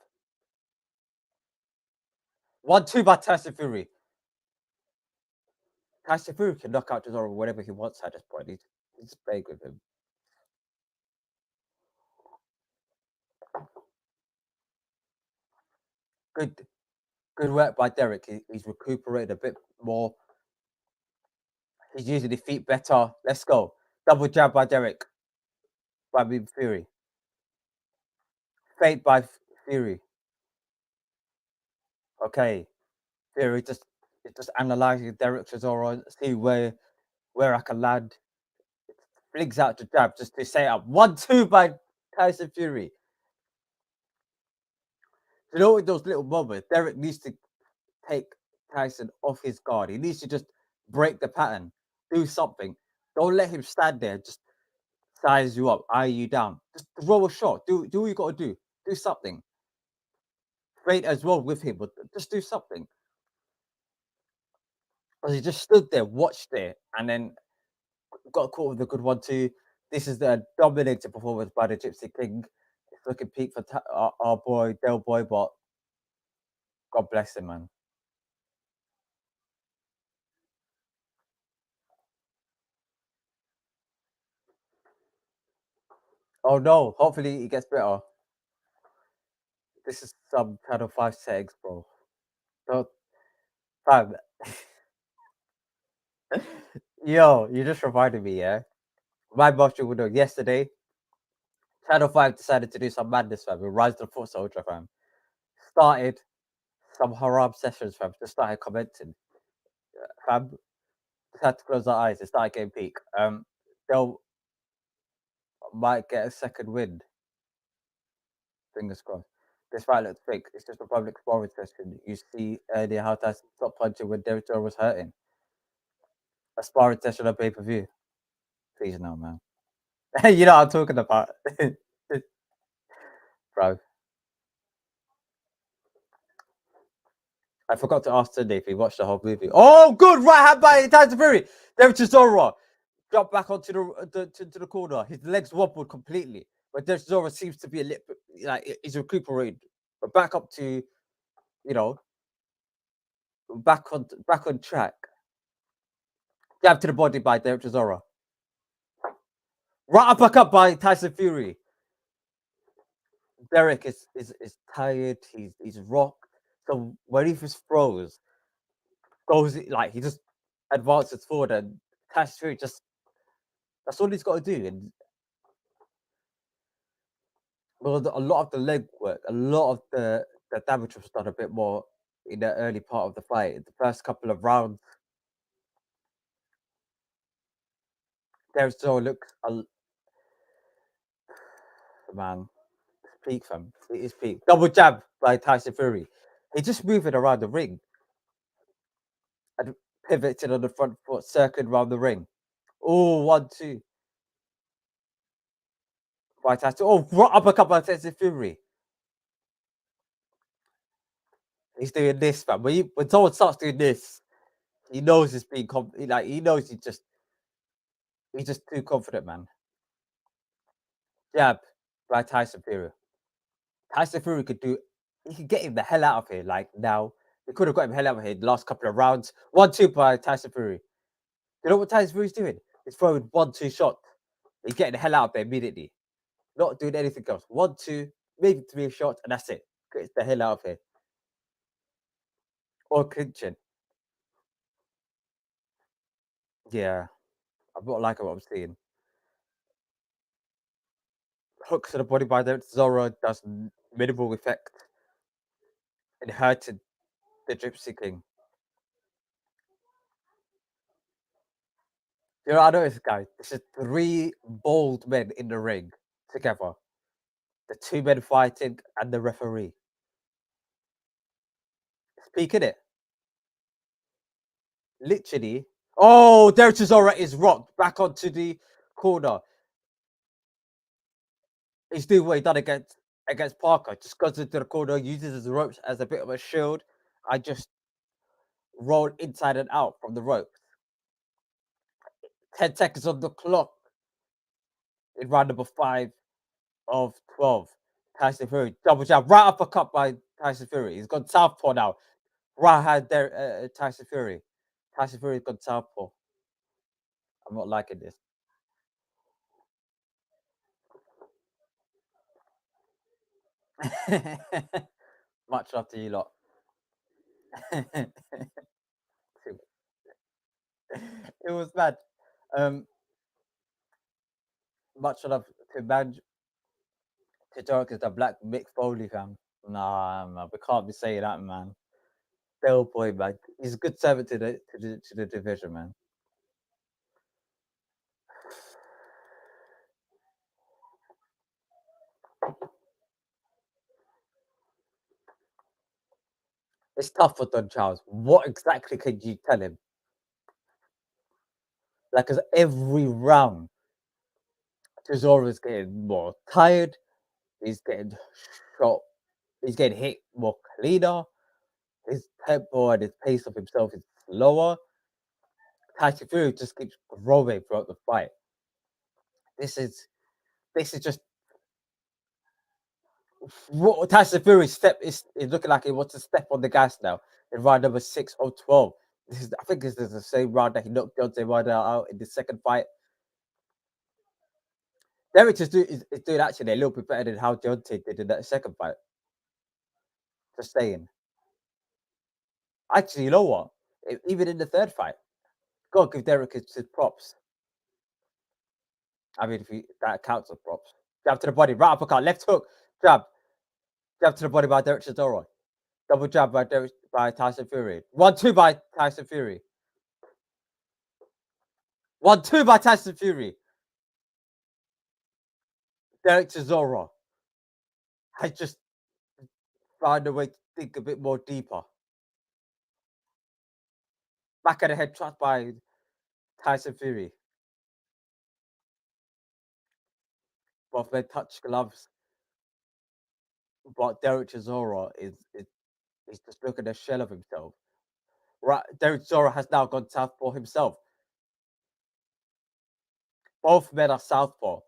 1-2 by Tyson Fury. Tyson Fury can knock out Chisora whenever he wants at this point. He's playing with him. Good work by Derek. He's recuperated a bit more. He's using his feet better. Let's go. Double jab by Derek. By Fury. Fade by Fury. Okay. Fury just analyzing Derek Chisora, see where I can land. Flings out the jab just to set up. 1-2 by Tyson Fury. You know, in those little moments, Derek needs to take Tyson off his guard. He needs to just break the pattern, do something. Don't let him stand there, just size you up, eye you down. Just throw a shot. Do what you got to do. Do something. Great as well with him, but just do something. Because he just stood there, watched it, and then got caught with a good 1-2. This is the dominating performance by the Gypsy King. It's looking peak for our boy, Del Boy, but God bless him, man. Oh no, hopefully he gets better. This is some Channel 5 settings, bro. Don't, fam. Yo, you just reminded me, yeah? My watching window yesterday, Channel 5 decided to do some madness, fam. Rise to the Foot Soldier, fam. Started some haram sessions, fam. Just started commenting. Fam, just had to close our eyes. It started getting peak. They'll might get a second win. Fingers crossed. This fight looks fake. It's just a public sparring session. You see earlier how Tyson stopped punching when Derek Chisora was hurting. A sparring session on pay-per-view. Please no, man. You know what I'm talking about. Bro. I forgot to ask Sunday if he watched the whole movie. Oh, good right hand by Tyson Fury. Derek Chisora dropped back onto the corner. His legs wobbled completely. But Derek Chisora seems to be a little bit like he's recuperated. But back up to, you know, back on track. Jab to the body by Derek Chisora. Right uppercut by Tyson Fury. Derek is tired. He's rocked. So when he just throws, goes like he just advances forward, and Tyson Fury just that's all he's got to do. And well, a lot of the leg work, a lot of the damage was done a bit more in the early part of the fight. The first couple of rounds, Derek Chisora looks man. Peak, fam. It is peak. Double jab by Tyson Fury. He's just moving around the ring and pivoting on the front foot, circling around the ring. Oh, 1-2 by Tyson. Oh, uppercut by Tyson Fury. He's doing this, man. When someone starts doing this, he knows it's being like he knows he's just too confident, man. Jab by Tyson Fury. Tyson Fury could do. He could get him the hell out of here. Like now, he could have got him the hell out of here the last couple of rounds. 1-2 by Tyson Fury. You know what Tyson Fury's doing? He's throwing 1-2 shot. He's getting the hell out of there immediately. Not doing anything else. 1-2, maybe 3 shots, and that's it. Get the hell out of here. Or clinching. Yeah, I'm not liking what I'm seeing. Hooks to the body by the Zoro does minimal effect in hurting the Gypsy King. You know, I know this guy. This is 3 bald men in the ring together. The 2 men fighting and the referee. It's peak, innit? Literally. Oh, there Chisora is rocked back onto the corner. He's doing what he done against Parker. Just goes into the corner, uses his ropes as a bit of a shield. I just roll inside and out from the ropes. 10 seconds on the clock in round number 5 of 12. Tyson Fury, double jab, right uppercut by Tyson Fury. He's gone southpaw now. Right hand there, Tyson Fury. Tyson Fury's gone southpaw. I'm not liking this. Much love to you lot. It was bad. Um, much love to man to Dark is the black Mick Foley fam. Nah, man, we can't be saying that, man. Del boy, man, he's a good servant to the division, man. It's tough for Don Charles. What exactly could you tell him? Like, cause every round, Chisora is getting more tired. He's getting shot. He's getting hit more cleaner. His tempo and his pace of himself is slower. Tyson Fury just keeps growing throughout the fight. This is this is just what Tyson Fury's step is looking like he wants to step on the gas now in round number 6 of 12. I think this is the same round that he knocked Deontay Wilder out in the second fight. Derek is doing actually a little bit better than how Deontay did in that second fight. Just saying. Actually, you know what? Even in the third fight, gotta give Derek his props. I mean, if that counts as props. Jab to the body, right uppercut, left hook, jab, jab to the body by Derek Chisora. Double jab by Tyson Fury. 1-2 by Tyson Fury. 1-2 by Tyson Fury. Derek Chisora has just found a way to think a bit more deeper. Back of the head shot by Tyson Fury. Both men touch gloves, but Derek Chisora is just looking a shell of himself. Right, Derek Chisora has now gone southpaw himself. Both men are southpaw.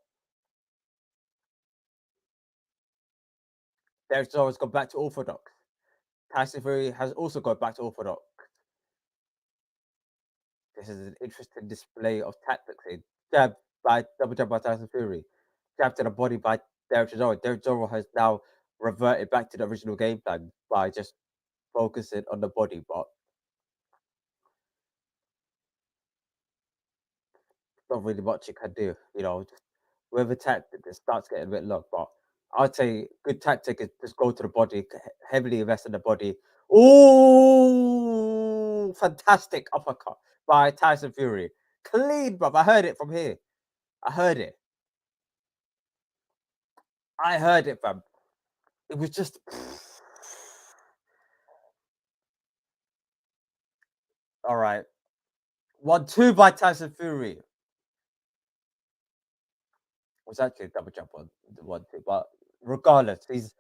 Derek Chisora's gone back to orthodox. Tyson Fury has also gone back to orthodox. This is an interesting display of tactics here. Double jab by Tyson Fury. Jab to the body by Derek Chisora. Derek Chisora has now reverted back to the original game plan by just focusing on the body, but not really much you can do. You know, with a tactic, it starts getting a bit long. But I'd say good tactic is just go to the body, heavily invest in the body. Oh, fantastic uppercut by Tyson Fury. Clean, bruv. I heard it from here. I heard it. I heard it, fam. It was just. All right. 1-2 by Tyson Fury. was actually a double jump on the one two, but regardless, he's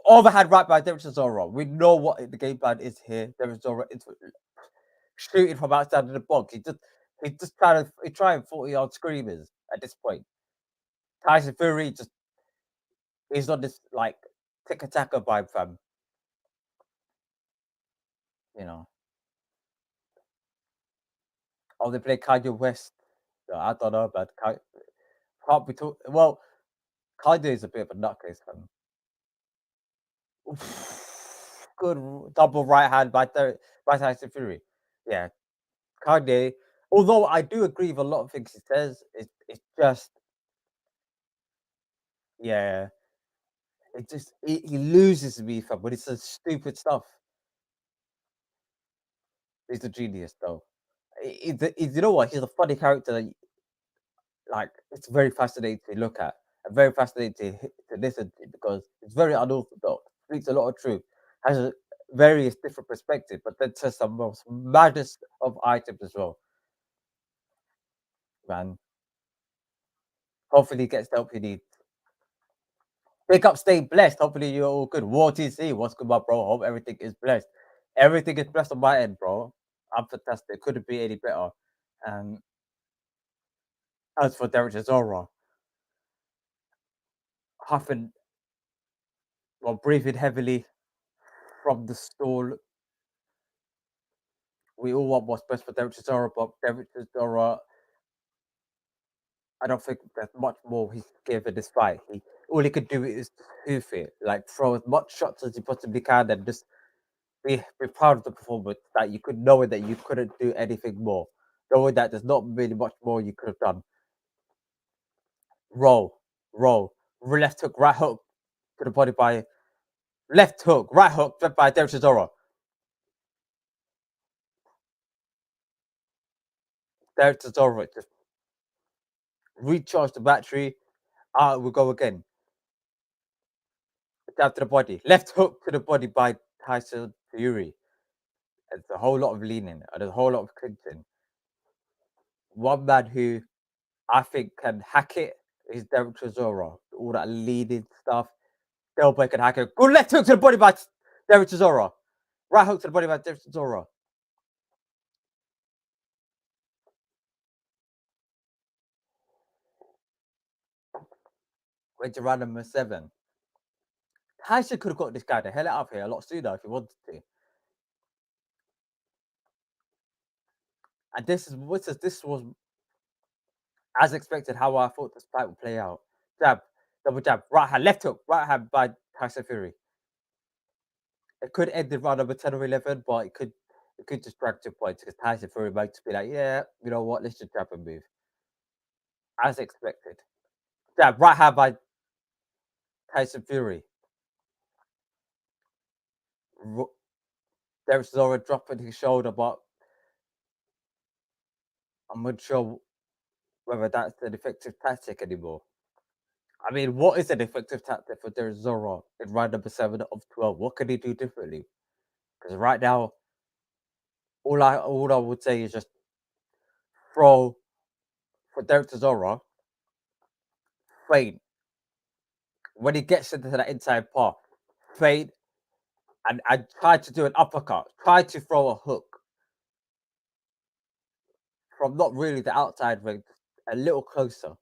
overhand right by Derek Chisora. We know what the game plan is here. Derek Chisora is shooting from outside of the box. He just trying 40-yard screamers at this point. Tyson Fury just he's on this like tick attacker vibe from you know. Oh, they play Kanye West. So I don't know about can't be talk. Well, Kanye is a bit of a nutcase. Good double right hand by Tyson Fury. Yeah, Kanye. Although I do agree with a lot of things he says, it's just yeah, he loses me from when he says stupid stuff. He's a genius though. You know what? He's a funny character. Like it's very fascinating to look at and very fascinating to listen to because it's very unorthodox. Speaks a lot of truth. Has a various different perspectives, but then says some most maddest of items as well. Man, hopefully he gets the help he needs. Pick up, stay blessed. Hopefully you're all good. War TC, what's good, my bro? Hope everything is blessed. Everything is blessed on my end, bro. I'm fantastic. Couldn't be any better. And as for Derek Chisora, huffing, well, breathing heavily from the stall. We all want what's best for Derek Chisora, but Derek Chisora, I don't think there's much more he can give in this fight. All he could do is hoof it, like throw as much shots as he possibly can, and just be proud of the performance that you could knowing that you couldn't do anything more, knowing that there's not really much more you could have done. Roll, roll, left hook, right hook to the body by left hook, right hook by Derek Chisora. Derek Chisora just recharge the battery. We go again. Jab to the body. Left hook to the body by Tyson Fury. It's a whole lot of leaning and a whole lot of clinching. One man who I think can hack it is Derek Chisora. All that leading stuff. Delboy can hack it. Good left hook to the body by Derek Chisora. Right hook to the body by Derek Chisora. Went to round number 7. Tyson could have got this guy the hell out of here a lot sooner if he wanted to. And this was as expected how I thought this fight would play out. Jab, double jab, right hand, left hook, right hand by Tyson Fury. It could end in round number 10 or 11, but it could just drag 2 points because Tyson Fury might just be like, yeah, you know what, let's just jab and move. As expected. Jab, right hand by Tyson Fury. Derek Chisora dropping his shoulder, but I'm not sure whether that's an effective tactic anymore. I mean, what is an effective tactic for Derek Chisora in round number 7 of 12? What can he do differently? Because right now, all I would say is just throw for Derek Chisora, feint. When he gets into that inside path, feint and try to do an uppercut, try to throw a hook from not really the outside ring, a little closer.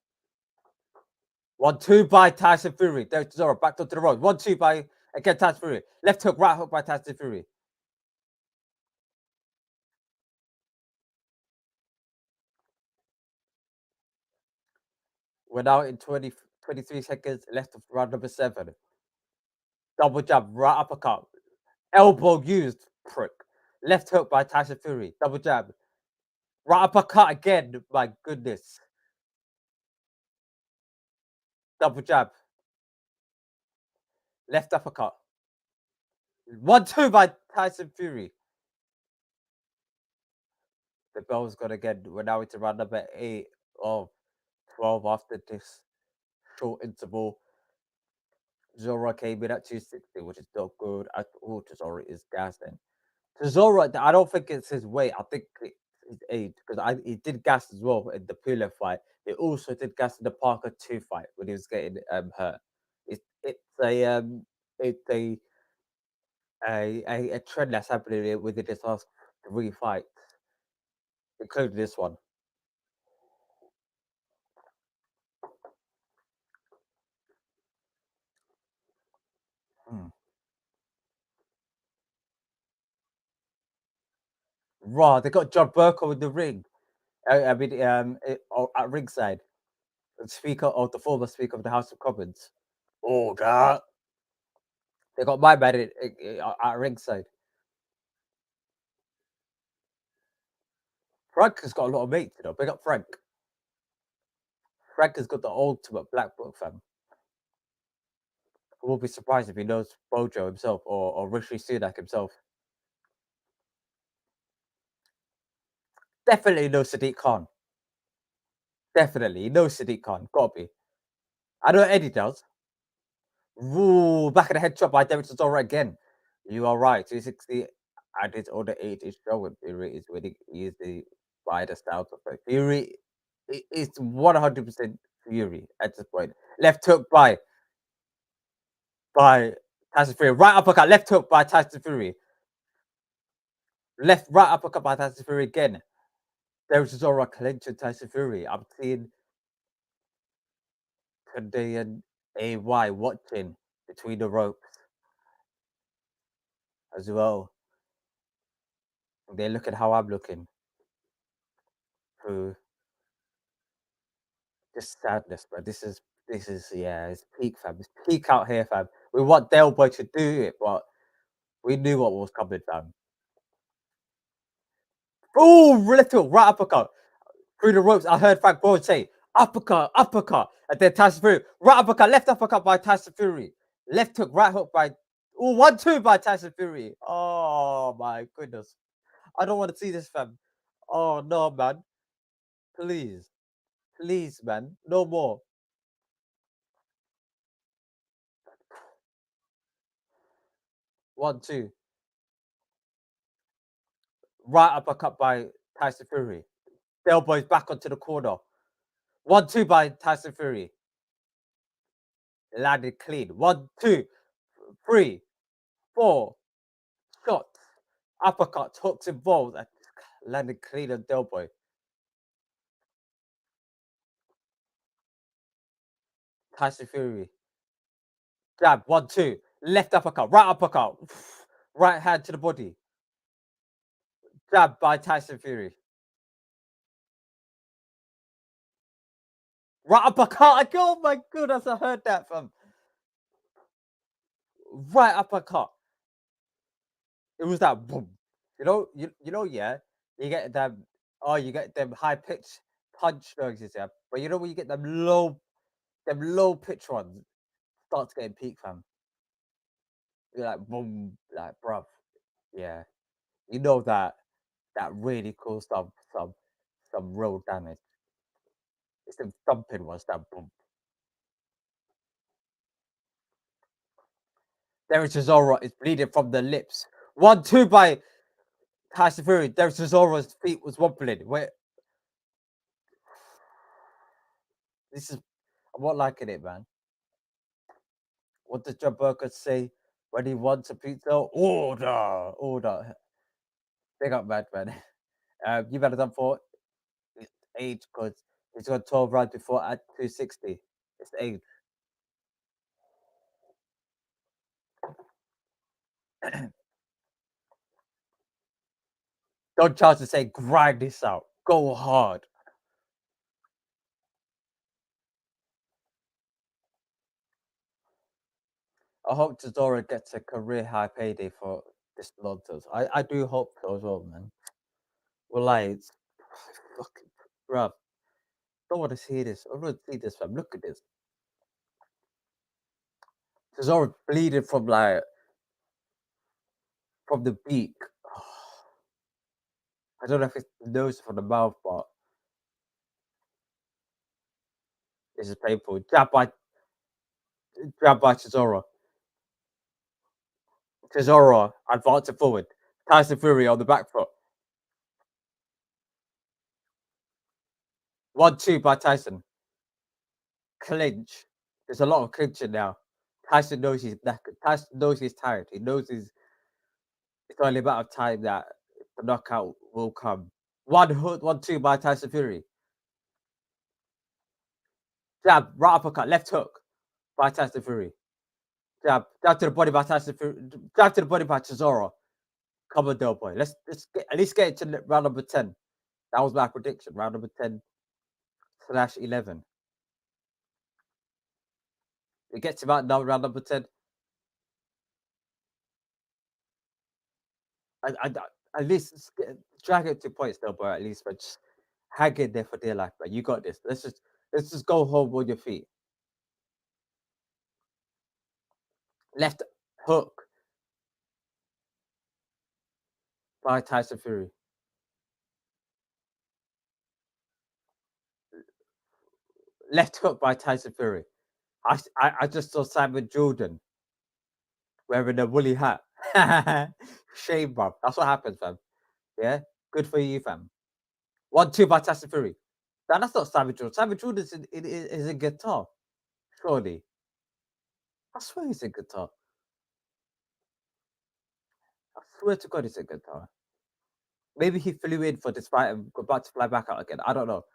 1-2 by Tyson Fury. Derek Chisora back onto the road. 1-2 by again Tyson Fury. Left hook, right hook by Tyson Fury. We're now in 23 seconds left of round number 7. Double jab, right uppercut. Elbow used, prick. Left hook by Tyson Fury. Double jab. Right uppercut again. My goodness. Double jab. Left uppercut. 1-2 by Tyson Fury. The bell's gone again. We're now into round number 8 of 12 after this short interval. Chisora came in at 260, which is not good at all. Chisora is gassing. Chisora, I don't think it's his weight. I think his age because he did gas as well in the Pulo fight. He also did gas in the Parker 2 fight when he was getting hurt. It's it's a trend that's happening within this last 3 fights, including this one. Mm. Raw, they got John Burko in the ring. At ringside, the speaker or the former speaker of the House of Commons. Oh, God. They got my man at ringside. Frank has got a lot of mates, you know. Big up Frank. Frank has got the ultimate black book, fam. I won't be surprised if he knows Bojo himself or Rishi Sunak himself. Definitely knows Sadiq Khan. Definitely. He knows Sadiq Khan. Gotta be. I know Eddie does. Ooh, back of the head chop by Derek Chisora again. You are right. 260 at his older age is showing Fury is winning. He is the widest out of it. Fury is 100% Fury at this point. Left hook by Tyson Fury. Right uppercut. Left hook by Tyson Fury. Left right uppercut by Tyson Fury again. Derek Chisora clinching Tyson Fury. I'm seeing Sunday and AY watching between the ropes as well. They look at how I'm looking through just sadness, bro. This is yeah, it's peak, fam. It's peak out here, fam. We want Del Boy to do it, but we knew what was coming, fam. Oh, left hook, right uppercut through the ropes. I heard Frank Boyd say uppercut, and then Tyson Fury right uppercut, left uppercut by Tyson Fury, left hook, right hook by 1-2 by Tyson Fury. Oh my goodness, I don't want to see this, fam. Oh no, man, please, please, man, no more. 1-2. Right uppercut by Tyson Fury. Del Boy's back onto the corner. 1-2 by Tyson Fury. Landed clean. 1, 2, 3, 4 shots. Uppercuts, hooks involved. And landed clean on Del Boy. Tyson Fury. Jab. 1-2. Left uppercut. Right uppercut. Right hand to the body. Jab by Tyson Fury. Right uppercut. Oh my goodness, I heard that from right uppercut. It was that boom. Yeah. You get them. Oh, you get them high pitch punch noises, yeah. But you know when you get them low pitch ones, starts getting peak, fam. You're like boom, like bruv. Yeah, you know that really caused some real damage. It's them thumping ones, that boom. Derek Chisora is bleeding from the lips. 1-2 by Tyson Fury. Derek Chisora's feet was wobbling. Where this is, I'm not liking it, man. What does John Burkett say when he wants a pizza? Order, order. Big up, man. You've had it done for age because he's got 12 rounds before at 260. It's age. Don't charge to say grind this out. Go hard. I hope Chisora gets a career high payday for this nonsense. I do hope so as well, man. Well, like, it's fucking, bruv. Don't want to see this. I don't want to see this, fam. Look at this. Chisora bleeding from the beak. I don't know if it's the nose from the mouth, but this is painful. Jab by Chisora. Chisora advancing forward. Tyson Fury on the back foot. 1-2 by Tyson. Clinch. There's a lot of clinching now. Tyson knows he's knackered. Tyson knows he's tired. He knows it's only a matter of time that the knockout will come. 1-2 by Tyson Fury. Jab, right uppercut, left hook by Tyson Fury. Jab to the body by Tyson Fury. Jab to the body by Chisora. Come on, Del Boy. Let's at least get it to round number 10. That was my prediction. Round number 10/11. It gets about now round number 10. I at least drag it to points, Del Boy. At least, but just hang in there for dear life, man. You got this. Let's just go home on your feet. Left hook by Tyson Fury. Left hook by Tyson Fury. I just saw Simon Jordan wearing a woolly hat. Shame, bro. That's what happens, fam. Yeah, good for you, fam. 1-2 by Tyson Fury. Now, that's not Simon Jordan. Simon Jordan is a guitar, surely. I swear he's a guitar. I swear to God, he's a guitar. Maybe he flew in for this fight and about to fly back out again. I don't know.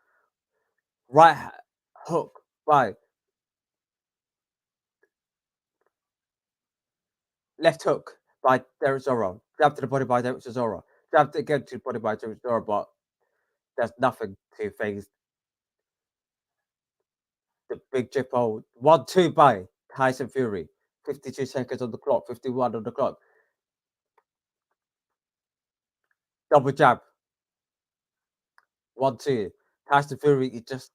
Right hook by left hook by Derek Zorro. Jab to the body by Derek Chisora. Jab again to the body by Derek Chisora, but there's nothing to phase the big Jippo. 1-2 by Tyson Fury. 52 seconds on the clock, 51 on the clock. Double jab. 1-2. Tyson Fury is just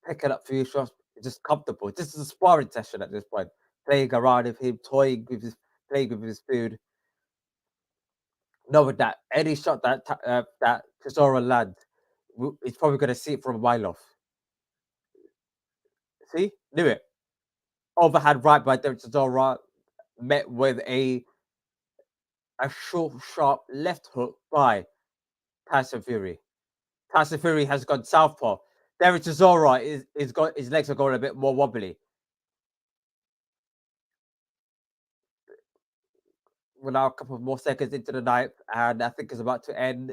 picking up few shots. It's just comfortable. This is a sparring session at this point. Playing around with him, playing with his food. Knowing that any shot that Chisora lands, he's probably going to see it from a mile off. See? Knew it. Overhand right by Derek Chisora, met with a short, sharp left hook by Tyson Fury. Tyson Fury has gone southpaw. Derek Chisora is got his legs are going a bit more wobbly. We're now a couple more seconds into the ninth, and I think it's about to end.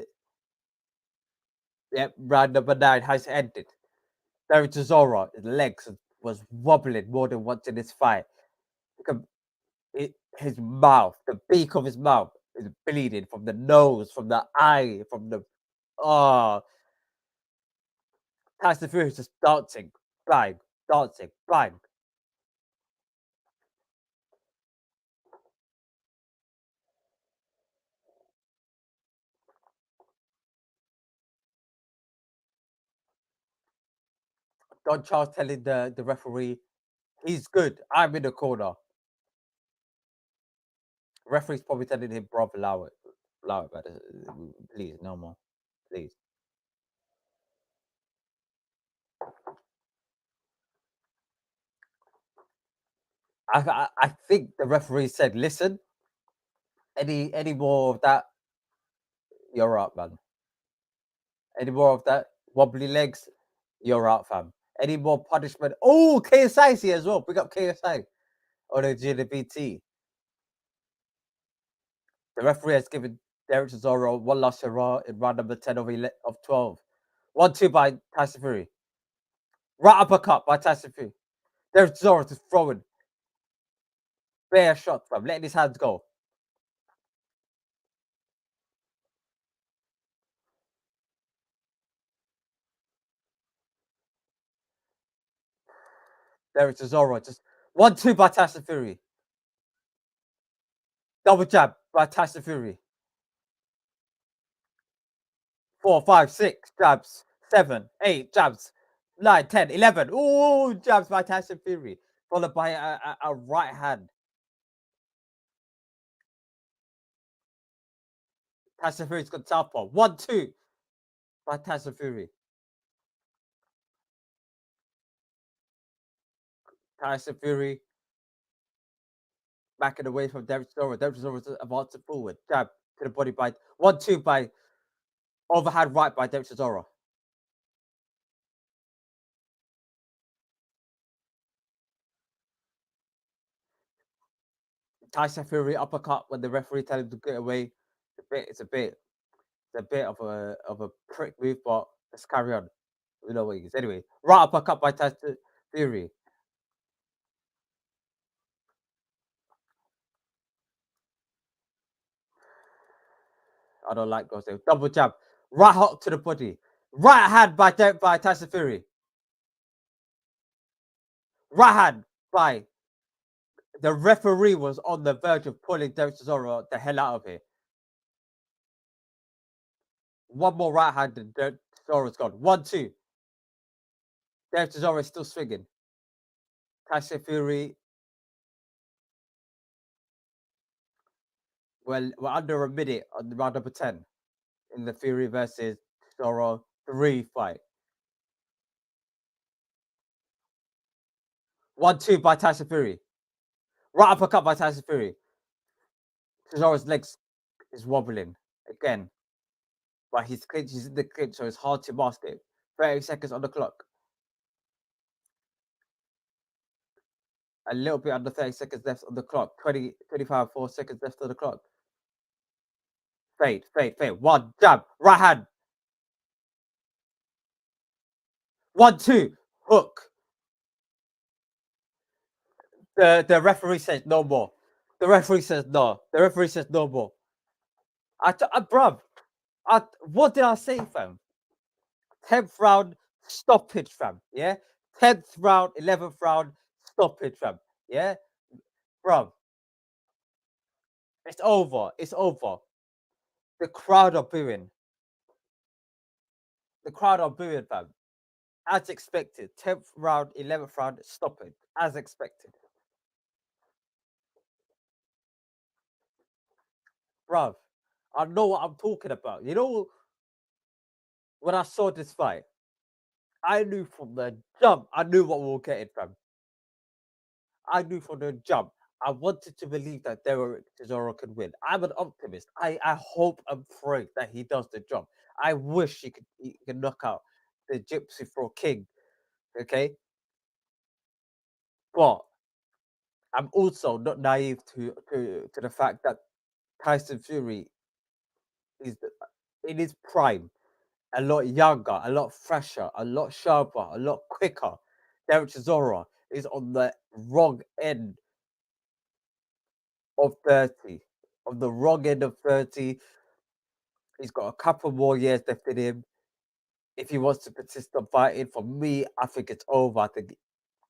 Yep, round number 9 has ended. Derek Chisora, his legs was wobbling more than once in this fight. His mouth, the beak of his mouth is bleeding from the nose, from the eye, from the oh. Tyson Fury is just dancing, bang, dancing, bang. Don Charles telling the referee, he's good. I'm in the corner. Referee's probably telling him, bro, allow it. Allow it, brother. Please, no more. Please. I think the referee said, listen, any more of that, you're out, man. Any more of that wobbly legs, you're out, fam. Any more punishment? Oh, KSI's here as well. Pick up KSI on the GDBT. The referee has given Derek Chisora one last hurrah in round number 10 of 12. 1-2 by Tyson Fury. Right uppercut by Tyson Fury. Derek Chisora just throwing bare shots, fam. Letting his hands go. Derek Chisora just 1-2 by Tyson Fury. Double jab by Tyson Fury. 4, 5, 6 jabs. 7, 8 jabs. 9, 10, 11. Ooh, jabs by Tyson Fury. Followed by a right hand. Tyson Fury's got southpaw. 1-2 by Tyson Fury. Tyson Fury backing away from Derek Chisora. Derek Chisora advancing forward. Jab to the body by 1-2 by overhand right by Derek Chisora. Tyson Fury uppercut when the referee tell him to get away. It's a bit of a prick move, but let's carry on. We know what it is. Anyway, right uppercut by Tyson Fury. I don't like those. Double jab, right hook to the body, right hand by Tyson Fury, right hand by the referee was on the verge of pulling Derek Chisora the hell out of here. One more right hand and Derek Chisora's gone. 1-2. Derek Chisora is still swinging. Tyson Fury. Well, we're under a minute on the round number 10 in the Fury versus Chisora 3 fight. 1-2 by Tyson Fury. Right uppercut by Tyson Fury. Chisora's legs is wobbling again. But he's in the clinch, so it's hard to mask it. 30 seconds on the clock. A little bit under 30 seconds left on the clock. 25, 4 seconds left on the clock. Fade. One jab, right hand. 1-2, hook. The referee says no more. The referee says no. The referee says no more. Bruv, what did I say, fam? 10th round, stoppage, fam. Yeah? 10th round, 11th round, stoppage, fam. Yeah? Bruv, it's over. It's over. The crowd are booing. The crowd are booing, fam. As expected. 10th round, 11th round, stoppage. As expected. Bruv, I know what I'm talking about. You know, when I saw this fight, I knew from the jump, I knew what we were getting, fam. I knew from the jump. I wanted to believe that Derek Chisora could win. I'm an optimist. I hope and pray that he does the job. I wish he could knock out the Gypsy Throw King. Okay. But I'm also not naive to the fact that Tyson Fury is in his prime, a lot younger, a lot fresher, a lot sharper, a lot quicker. Derek Chisora is on the wrong end of 30, on the wrong end of 30. He's got a couple more years left in him. If he wants to persist on fighting, for me, I think it's over. I think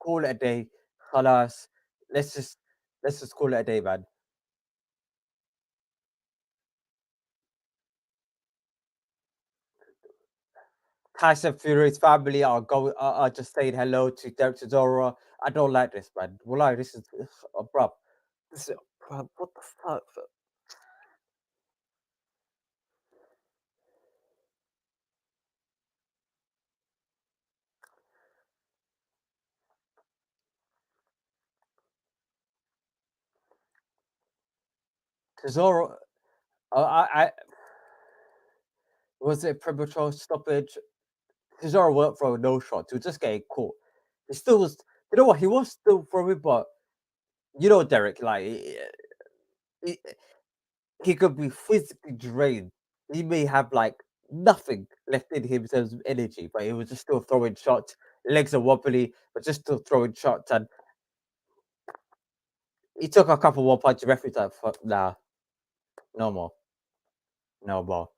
call it a day. Halas. Let's just let's just call it a day, man. Tyson Fury's family are just saying hello to Derek Chisora. I don't like this, man. Well, this is bruv. This is bruv, what the fuck? Chisora, I was it premature stoppage? Chisora weren't throwing no shots. He was just getting caught. He still was. You know what? He was still throwing, but you know, Derek, like he, he could be physically drained. He may have like nothing left in him in terms of energy, but he was just still throwing shots. Legs are wobbly, but just still throwing shots. And he took a couple more punches. Referee like, fuck, nah, no more, no more.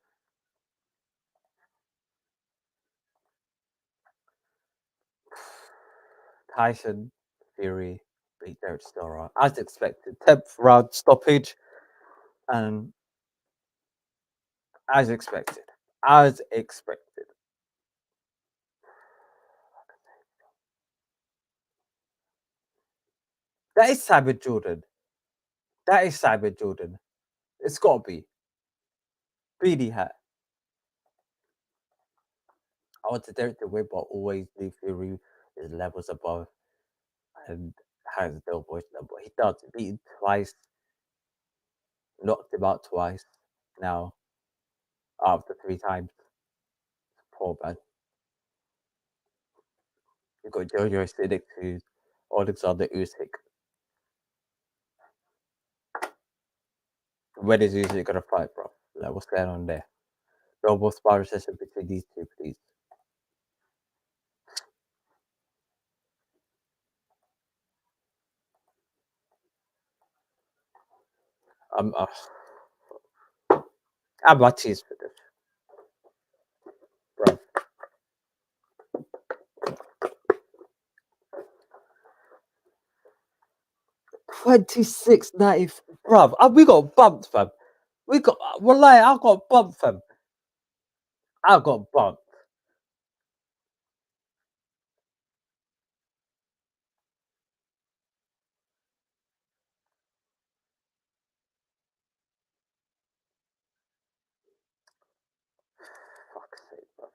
Tyson Fury beat Derek Chisora as expected. 10th round stoppage, and as expected, as expected. That is Simon Jordan. That is Simon Jordan. It's got to be. Beanie hat. I wanted Derek to win, but always leave Fury is levels above and has no voice number. He does. Beat him twice, knocked him out twice. Now, after 3 times. Poor man. You've got Jojo Cynic, who's Alexander Usyk. When is usually gonna fight, bro? Like, what's going on there? No more sparring session between these two, please. I'm, uh, I'm my cheese for this, bro. 26.90, bro. We got bumped, fam. We got, well, like, I got bumped, fam. I got bumped. Fuck's sake, bro.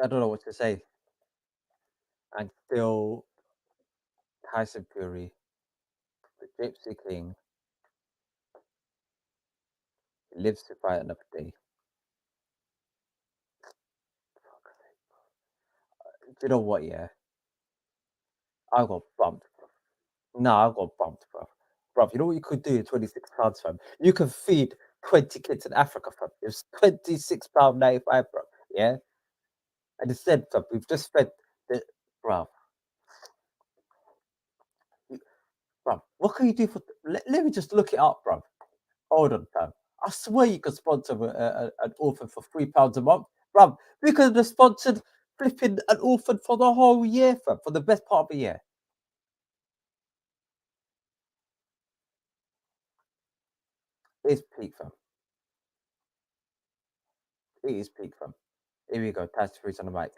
I don't know what to say. And still, Tyson Fury, the Gypsy King, lives to fight another day. Fuck's sake. Do you know what? Yeah, I got bumped. No, I got bumped, bro. Bro, you know what you could do in £26, fam? You can feed 20 kids in Africa, fam. It's £26.95, bro. Yeah? And instead, fam, we've just spent the bro. Bro, what can you do for let me just look it up, bro. Hold on, fam. I swear you could sponsor an orphan for £3 a month. Bro, we could have sponsored flipping an orphan for the whole year, fam, for the best part of the year. It's peak, fam. It is peak, fam. Here we go. Touch freeze on the mic.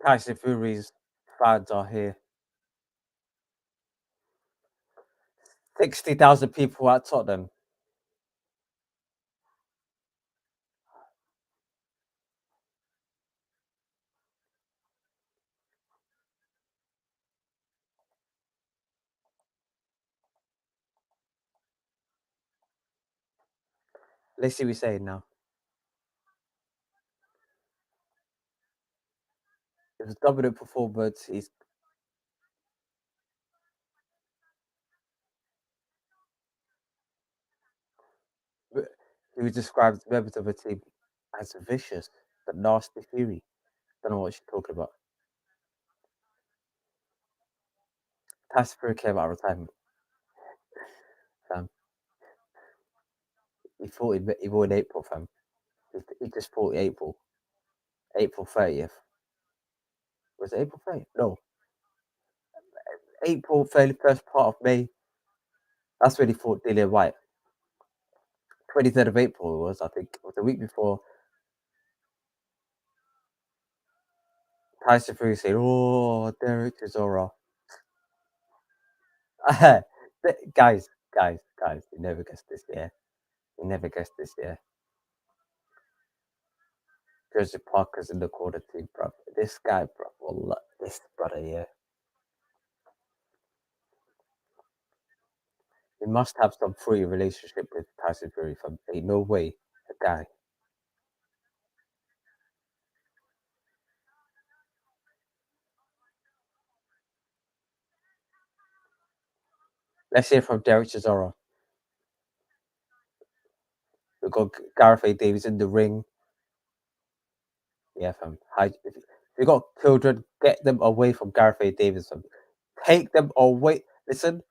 Tyson Fury's fans are here. 60,000 people at Tottenham. Let's see what he's saying now. It was a dominant performance. He describes members of the team as vicious, but nasty Fury. Don't know what she's talking about. Tyson Fury came out of retirement. Fam. He fought in April, fam. He just fought in April. April 30th. Was it April 30th? No. April 31st part of May. That's when he fought Dillian White. 23rd of April it was, I think. It was the week before. Tyson Fury said, "Oh, Derek Chisora." guys, you never guessed this, yeah? You never guessed this, yeah? Jersey Parker's in the corner team, bro. This guy, bro, wallah, this brother, yeah. He must have some free relationship with Tyson Fury. From ain't no way, the guy. Let's hear from Derek Chisora. We got Gareth A. Davies in the ring. Yeah, fam. If you got children, get them away from Gareth A. Davies. Fam. Take them away. Listen,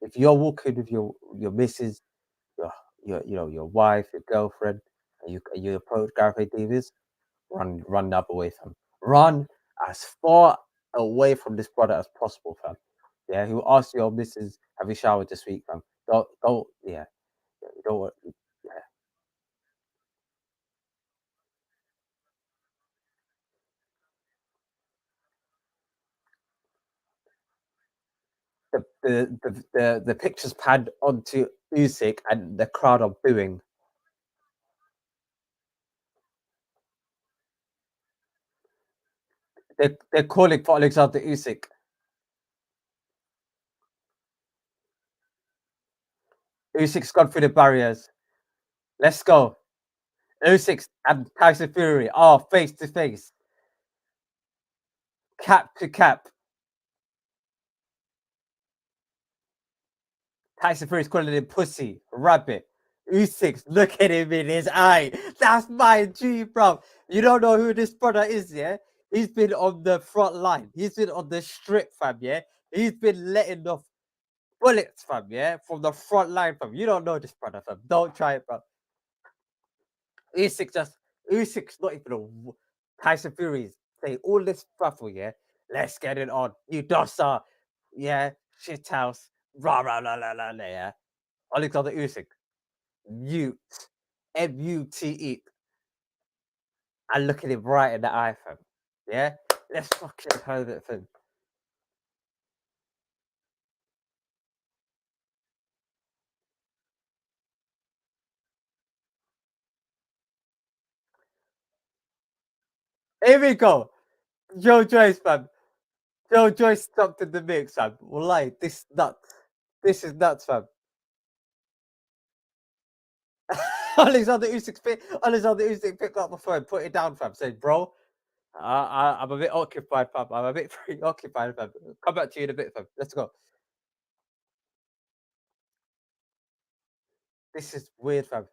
if you're walking with your missus, your wife, your girlfriend, and you approach Gareth A. Davies, run the other way, fam. Run as far away from this brother as possible, fam. Yeah, he will ask your missus, have you showered this week, fam? Don't, yeah, you don't want, yeah. The pictures panned onto Usyk and the crowd are booing. They're calling for Alexander Usyk. Usyk's gone through the barriers. Let's go. Usyk and Tyson Fury are face to face, cap to cap. Tyson Fury's calling him pussy, rabbit. Usyk's looking him in his eye. That's my G, bro. You don't know who this brother is, yeah? He's been on the front line. He's been on the strip, fam, yeah? He's been letting off bullets, fam, yeah? From the front line, fam. You don't know this brother, fam. Don't try it, bro. Usyk just, Usyk's not even Tyson Fury's saying all this fuffle, yeah? Let's get it on. You dossa, yeah? Shit house. Rah, rah, la, la, la, la, yeah? Alexander Usyk. Mute. M-U-T-E. And look at him right in the eye, fam. Yeah? Let's fucking hold it, fam. Here we go. Joe Joyce, fam. Joe Joyce jumped in the mix, fam. Wallahi, this is nuts. This is nuts, fam. Alexander Usyk picked up the phone, put it down, fam. Said, bro, I'm a bit occupied, fam. I'm a bit preoccupied, fam. Come back to you in a bit, fam. Let's go. This is weird, fam.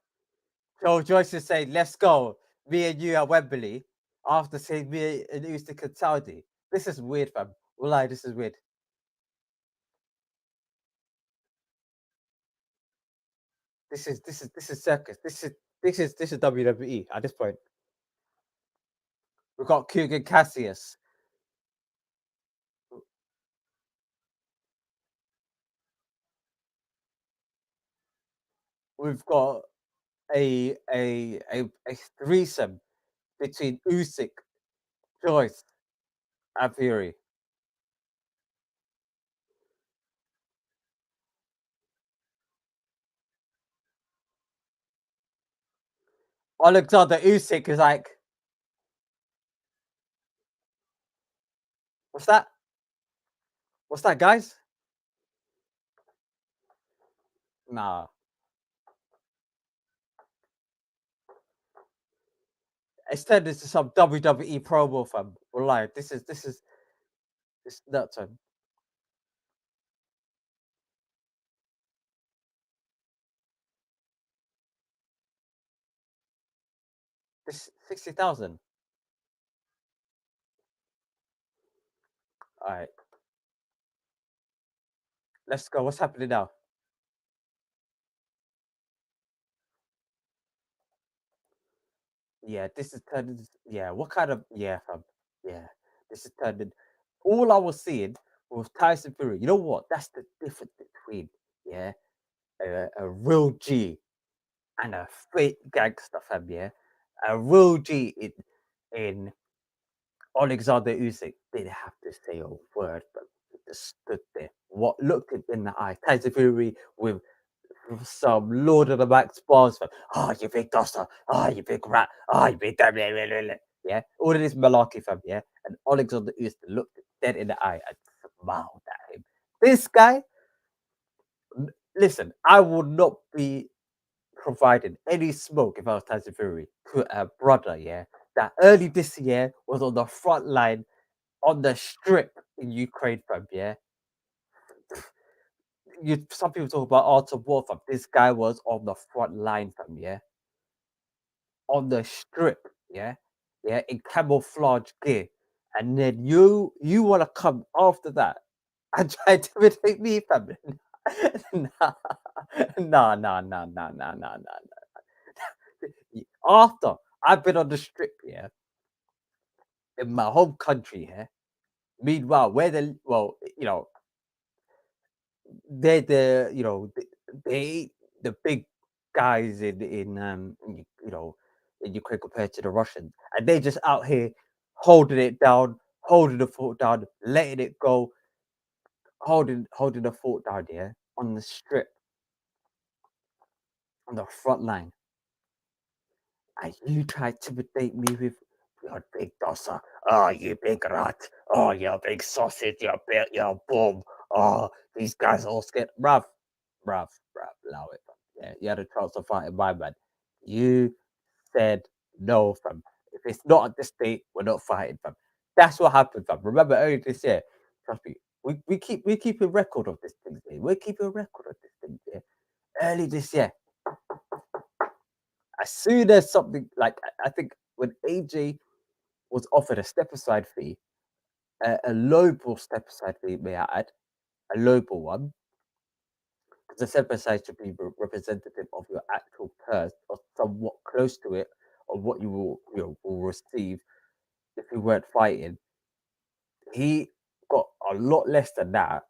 Joe Joyce is saying, let's go. Me and you at Wembley. After saying me and Usyk and Saudi. This is weird, fam. Wallahi, this is weird. This is circus. This is WWE at this point. We've got Kugan Cassius. We've got a threesome between Usyk, Joyce, and Fury. Alexander Usyk is like, what's that? What's that, guys? Nah. It's turned into some WWE promo, fam. Wallahi, this nuts, fam. This 60,000. All right, let's go. What's happening now? Yeah, this is turned into, yeah, what kind of, yeah, fam. Yeah, this is turned in. All I was seeing was Tyson Fury. You know what? That's the difference between, yeah, a real G and a fake gangster, fam, yeah? A real G in Alexander Usyk didn't have to say a word, but he just stood there. What looked him in the eye. Tyson Fury with some Lord of the Max bars, fam. Oh, you big dusser. Oh, you big rat. Oh, you big damn. Yeah, all of this malarkey, fam. Yeah, and Alexander Usyk looked dead in the eye and smiled at him. This guy, listen, I would not be providing any smoke if I was Tyson Fury to a brother, yeah, that early this year was on the front line on the strip in Ukraine, fam, yeah. Some people talk about art of war, fam. This guy was on the front line, fam, yeah, on the strip, yeah, yeah, in camouflage gear, and then you want to come after that and try to imitate me, fam? Nah, nah, nah, nah, nah, nah, nah, nah. After I've been on the strip, yeah, in my home country, yeah. Meanwhile, where the well, they're the they the big guys in Ukraine compared to the Russians, and they're just out here holding it down, holding the fort down, letting it go, holding the fort down, yeah, on the strip, on the front line. And you try to intimidate me with you big dosser. Oh, you big rat. Oh, you big sausage. You bum. Oh, these guys all scared. Bruv, allow it. Yeah, you had a chance to fight in my man. You said no, fam. If it's not at this date, we're not fighting, fam. That's what happened, fam. Remember earlier this year, trust me, we keep a record of this thing, yeah. We're keeping a record of this thing, yeah. Early this year, as soon as something like I think when AJ was offered a step aside fee, a lowball step aside fee, may I add, a lowball one, because the step aside should be representative of your actual purse or somewhat close to it, of what will receive if you weren't fighting. He got a lot less than that,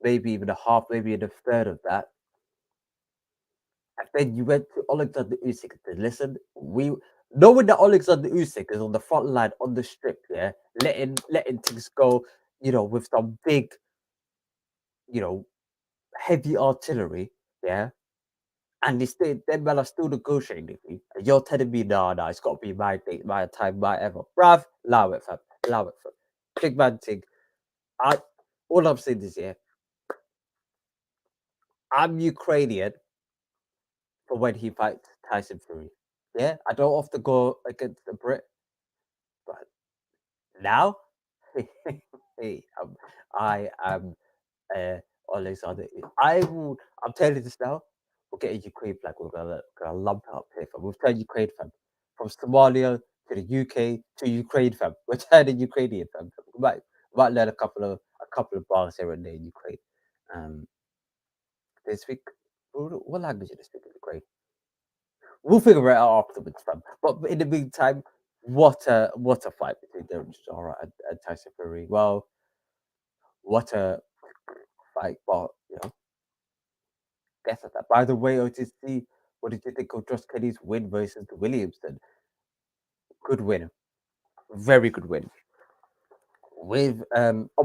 maybe even a half, maybe even a third of that. And then you went to Alexander Usyk and said, listen, we knowing that Alexander Usyk is on the front line on the strip, yeah, letting things go, with some big, you know, heavy artillery, yeah. And them men are still negotiating with you. And you're telling me, no, it's got to be my date, my time, my ever. Bruv, allow it, fam. Allow it, fam. Big man thing. All I'm saying is, yeah, I'm Ukrainian for when he fights Tyson Fury. Yeah, I don't often go against the Brit, but now, hey, I am Alexander. I'm telling you this now. We'll get a Ukraine flag. We're gonna lump it up here, fam. We've turned Ukraine, fam, from Somalia to the UK to Ukraine, fam. We're turning Ukrainian, fam. We might learn a couple of bars here and there in Ukraine. Um, they speak what language do they speak in Ukraine? We'll figure it out afterwards, fam. But in the meantime, what a fight between Derek Chisora and Tyson Fury. Well, what a fight, but guess at that. By the way, OTC, what did you think of Josh Kenny's win versus Williamson? Good win, very good win. With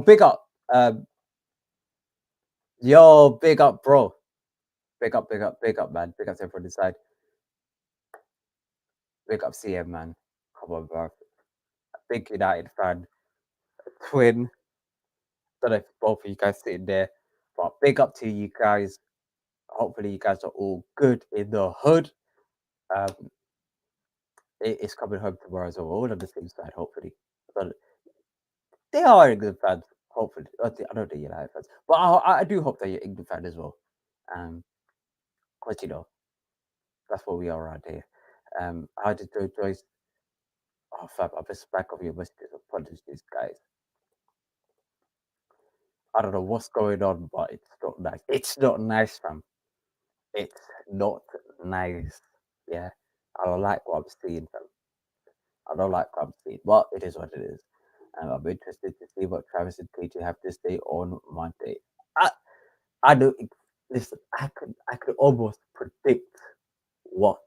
big up, big up, bro, big up, man, big up to everyone inside, big up CM, man. Come on, bro. Big United fan, twin. Don't know if both of you guys sitting there, but big up to you guys. Hopefully, you guys are all good in the hood. Um, it's coming home tomorrow as well. All on the same side, hopefully. But they are England fans, hopefully. I know they're United fans, but I do hope that you're England fan as well. Because that's what we are around here. How did Joe Joyce? Oh, fam, I missed back of your messages. Apologies, guys. I don't know what's going on, but it's not nice. It's not nice, fam. It's not nice. Yeah, I don't like what I'm seeing, fam. I don't like what I'm seeing, but it is what it is. I'm interested to see what Travis and KJ have to say on Monday. I I know. Listen, I could almost predict what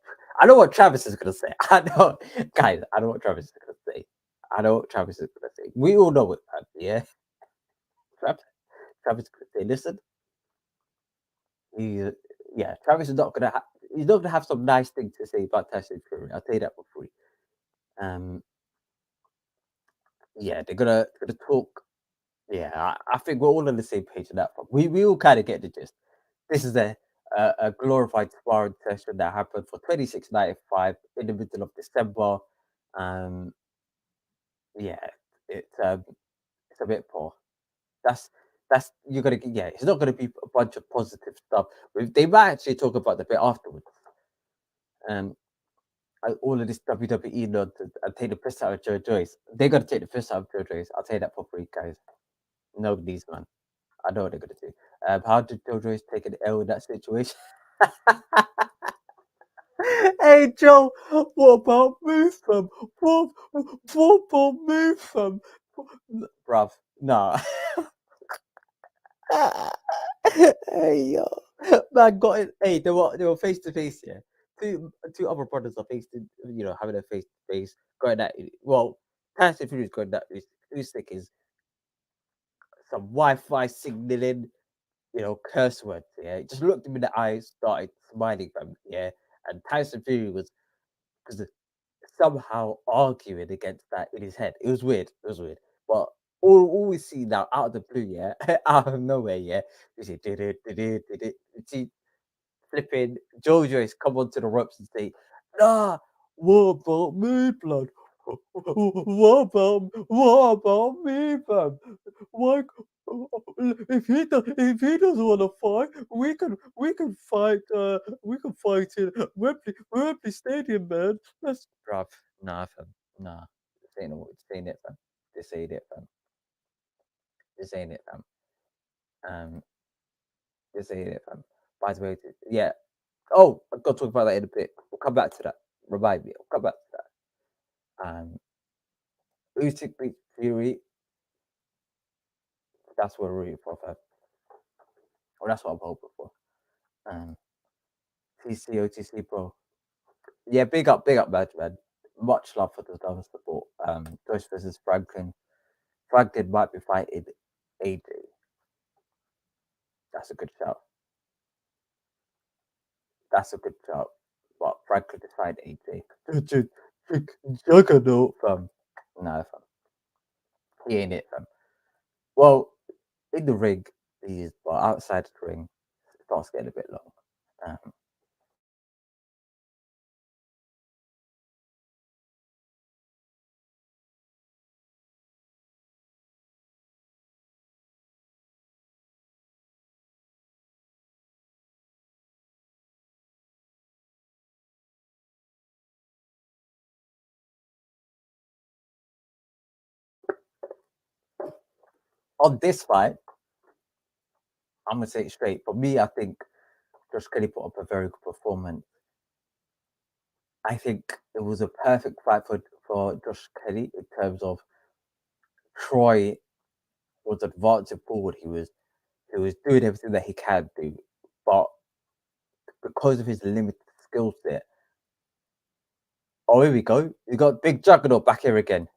I know what Travis is gonna say. I know, guys. I know what Travis is gonna say. I know what Travis is gonna say. We all know it, man. Yeah, Travis. Travis is gonna say, listen. He, yeah, Travis is not gonna. He's not gonna have some nice thing to say about Tyson Fury. I'll tell you that for free. Um, yeah, they're gonna talk. Yeah, I think we're all on the same page on that one. We all kind of get the gist. This is a glorified sparring session that happened for 26.95 in the middle of December. Um, yeah, it's a bit poor. That's that's you're gonna get. Yeah, it's not gonna be a bunch of positive stuff. They might actually talk about the bit afterwards. Um, all of this WWE nonsense and take the piss out of Joe Joyce. They're gonna take the piss out of Joe Joyce. I'll tell you that for free, guys. No, these man. I know what they're gonna do. How did Joe Joyce take an L in that situation? Hey Joe, what about me, fam? What about me, fam? Bruv, nah. Hey yo, man, got it. Hey, they were face to face. Yeah, two other brothers are face to having a face to face. Going that well, Tyson Fury's going that. Usyk is some Wi-Fi signaling, curse words. Yeah, just looked him in the eyes, started smiling, fam. Yeah, and Tyson Fury was because somehow arguing against that in his head. It was weird. It was weird. But all we see now out of the blue, yeah, out of nowhere, yeah, we see did it, did it, did it. See flipping Jojo is come onto the ropes and say, nah, what about me, blood? What about me, fam? Why if he doesn't want to fight, we can fight in Wembley Stadium, man. That's bruv, nah, fam, nah. This ain't it, fam. This ain't it, fam. This ain't it, fam. Um, this ain't it, fam. By the way, yeah. Oh, I've got to talk about that in a bit. We'll come back to that. Remind me. We'll come back to that. Usyk beats Fury. That's what we're rooting for, fam. Well, that's what I'm hoping for. TC, OTC, bro. Yeah, big up, man. Much love for the double support. Joyce versus Franklin. Franklin might be fighting AJ. That's a good shout. That's a good shout. But Franklin is fighting AJ. Juggernaut, fam. Nah, fam. He ain't it, fam. Well, in the ring, he is, but outside the ring, it starts getting a bit long. Um, on this fight, I'm gonna say it straight. For me, I think Josh Kelly put up a very good performance. I think it was a perfect fight for Josh Kelly in terms of Troy was advancing forward. He was doing everything that he can do, but because of his limited skill set. Oh, here we go. We got Big Juggernaut back here again.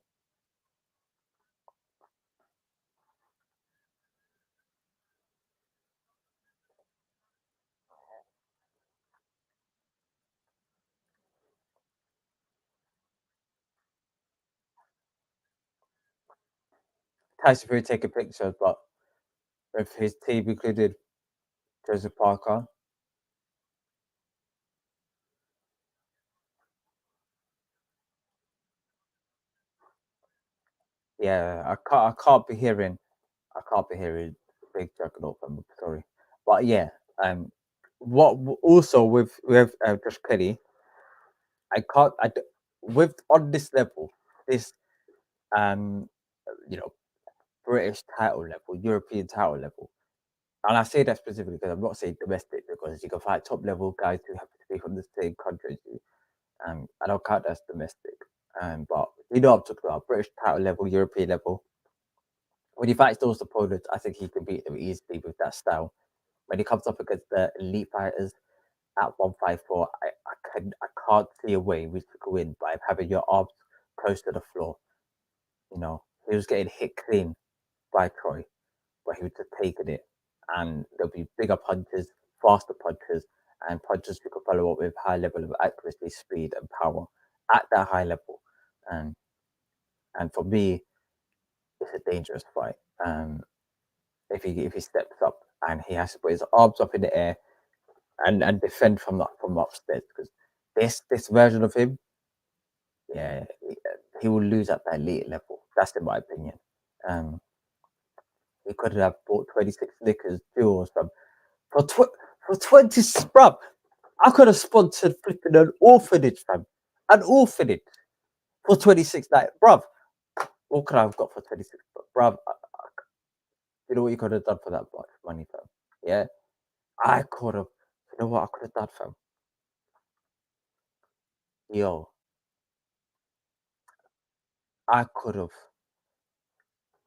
Tyson Fury taking pictures, but with his team included Joseph Parker. Yeah, I can't be hearing Big Juggernaut. I'm sorry, but yeah. What also with Josh Kelly, I can't. With on this level, this um, you know, British title level, European title level, and I say that specifically because I'm not saying domestic because you can fight top level guys who happen to be from the same country as you. I don't count that as domestic. But you know I'm talking about British title level, European level. When he fights those opponents, I think he can beat them easily with that style. When he comes up against the elite fighters at 154, I can't see a way in which you could win by having your arms close to the floor. You know, he was getting hit clean by Troy, but he was just taking it. And there'll be bigger punches, faster punches, and punches you can follow up with high level of accuracy, speed, and power at that high level. Um, and for me, it's a dangerous fight. If he steps up and he has to put his arms up in the air and defend from upstairs, because this version of him, yeah, he will lose at that elite level. That's in my opinion. Um, he could have bought 26 liquors, jewels from for 20, bruv. I could have sponsored flipping an orphanage, fam. An orphanage for 26 nights, bruv. What could I have got for 26? Bruv, you know what you could have done for that much money, fam? Yeah, I could have. You know what I could have done, fam? Yo, I could have.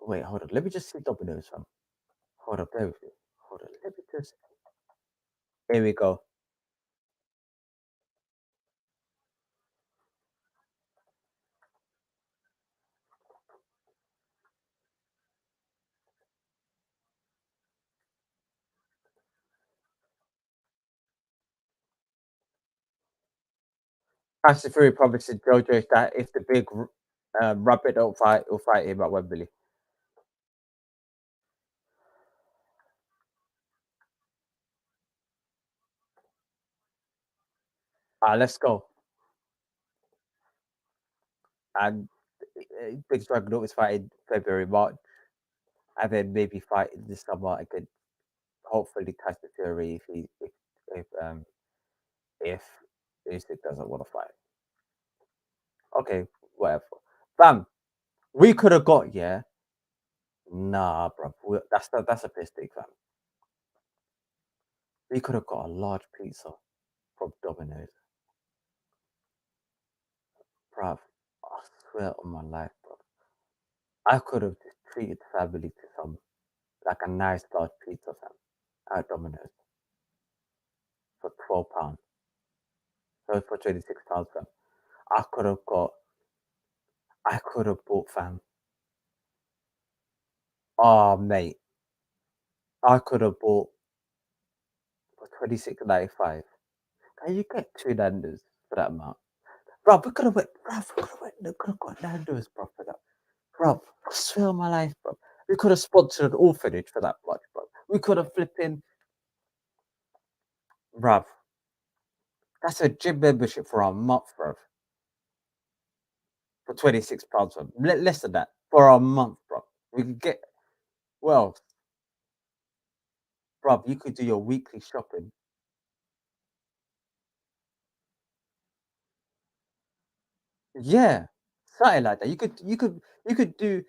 Wait, hold on. Let me just see Domino's, fam. Hold on, bear with me. Hold on. Let me just. Here we go. Tyson Fury promises Jojo that if the big rabbit don't fight, he'll fight him at Wembley. Let's go. And Big Dragon is fighting February, March, and then maybe fight this summer against hopefully Tyson Fury if um if Usyk doesn't want to fight. Okay, whatever. Fam, we could have got Nah, bro. That's a piss take, fam. We could have got a large pizza from Domino's, bruv. I swear on my life, bro. I could have just treated the family to some like a nice large pizza, fam, at Domino's for £12. So for £26, fam. I could have got. I could have bought, fam. Oh, mate. I could have bought for 26.95. Can you get two Nando's for that amount? Bro, we could have went, bro, we could have got Nando's, bro, for that. Bro, I swear on my life, bro. We could have sponsored an orphanage for that much, bro. We could have flipping, bro. That's a gym membership for a month, bro. For £26, bro. Less than that for a month, bro. We could get, well, bro, you could do your weekly shopping. Yeah, something like that. You could do,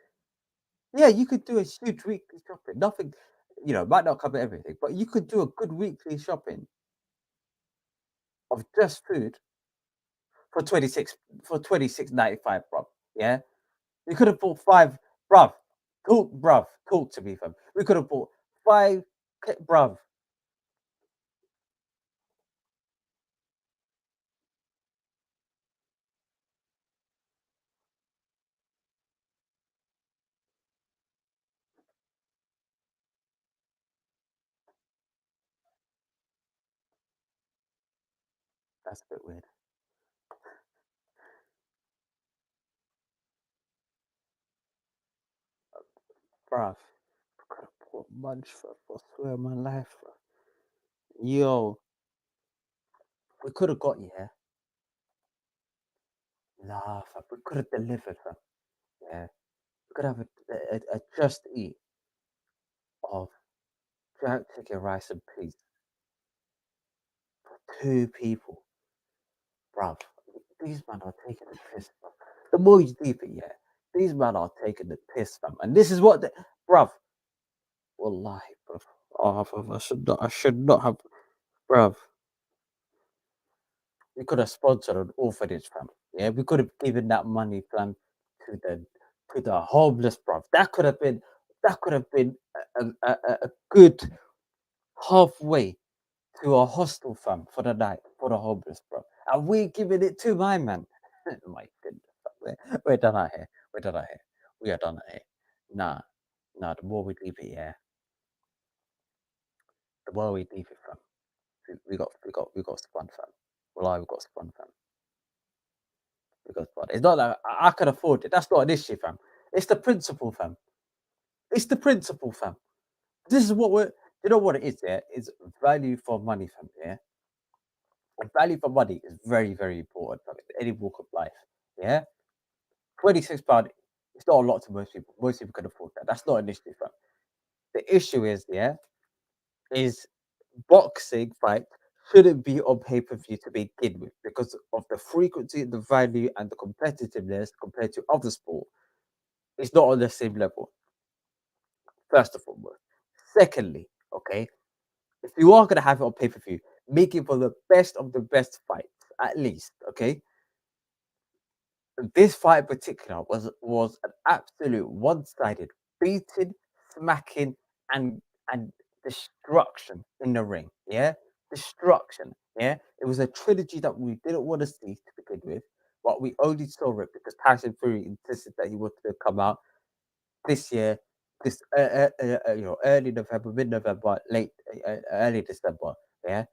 yeah, you could do a huge weekly shopping. Nothing, might not cover everything, but you could do a good weekly shopping of just food for 26.95, bro. Yeah, you could have bought five, bruv. Talk to me, fam. We could have bought five, bruv. That's a bit weird, bruv. We could have bought munch for swear my life, bro. Yo, we could have got nah, fam. We could have delivered, fam. Yeah, we could have a just eat of jerk chicken, rice, and peas for two people, bruv. These men are taking the piss, bro. The more you deep it, these men are taking the piss, fam. And this is what, bruv. Wallahi, bruv. Oh, bruv, I should not have, bruv. We could have sponsored an orphanage, fam. Yeah, we could have given that money, fam, to the homeless, bruv. That could have been a good halfway to a hostel, fam, for the night for the homeless, bro. And we giving it to my man. My goodness, fam. We're done out here. We're done out here. We are done out here. Nah, nah. The more we leave it, the more we leave it, fam. We got spun, fam. Well, we got spun, fam. We got spun. It's not like I can afford it. That's not an issue, fam. It's the principle, fam. It's the principle, fam. This is what we're. You know what it is? Yeah, it's value for money, fam. Yeah, and value for money is very, very important, fam. In any walk of life. Yeah, £26. It's not a lot to most people. Most people can afford that. That's not an issue, fam. The issue is, is boxing fight shouldn't be on pay per view to begin with because of the frequency, the value, and the competitiveness compared to other sport. It's not on the same level. First of all, secondly, okay, if you are gonna have it on pay per view, make it for the best of the best fights, at least, okay. This fight in particular was an absolute one-sided beating, smacking, and destruction in the ring. Yeah, destruction. Yeah, it was a trilogy that we didn't want to see to begin with, but we only saw it because Tyson Fury insisted that he wanted to come out this year, early November, mid-November, late early December. Yeah,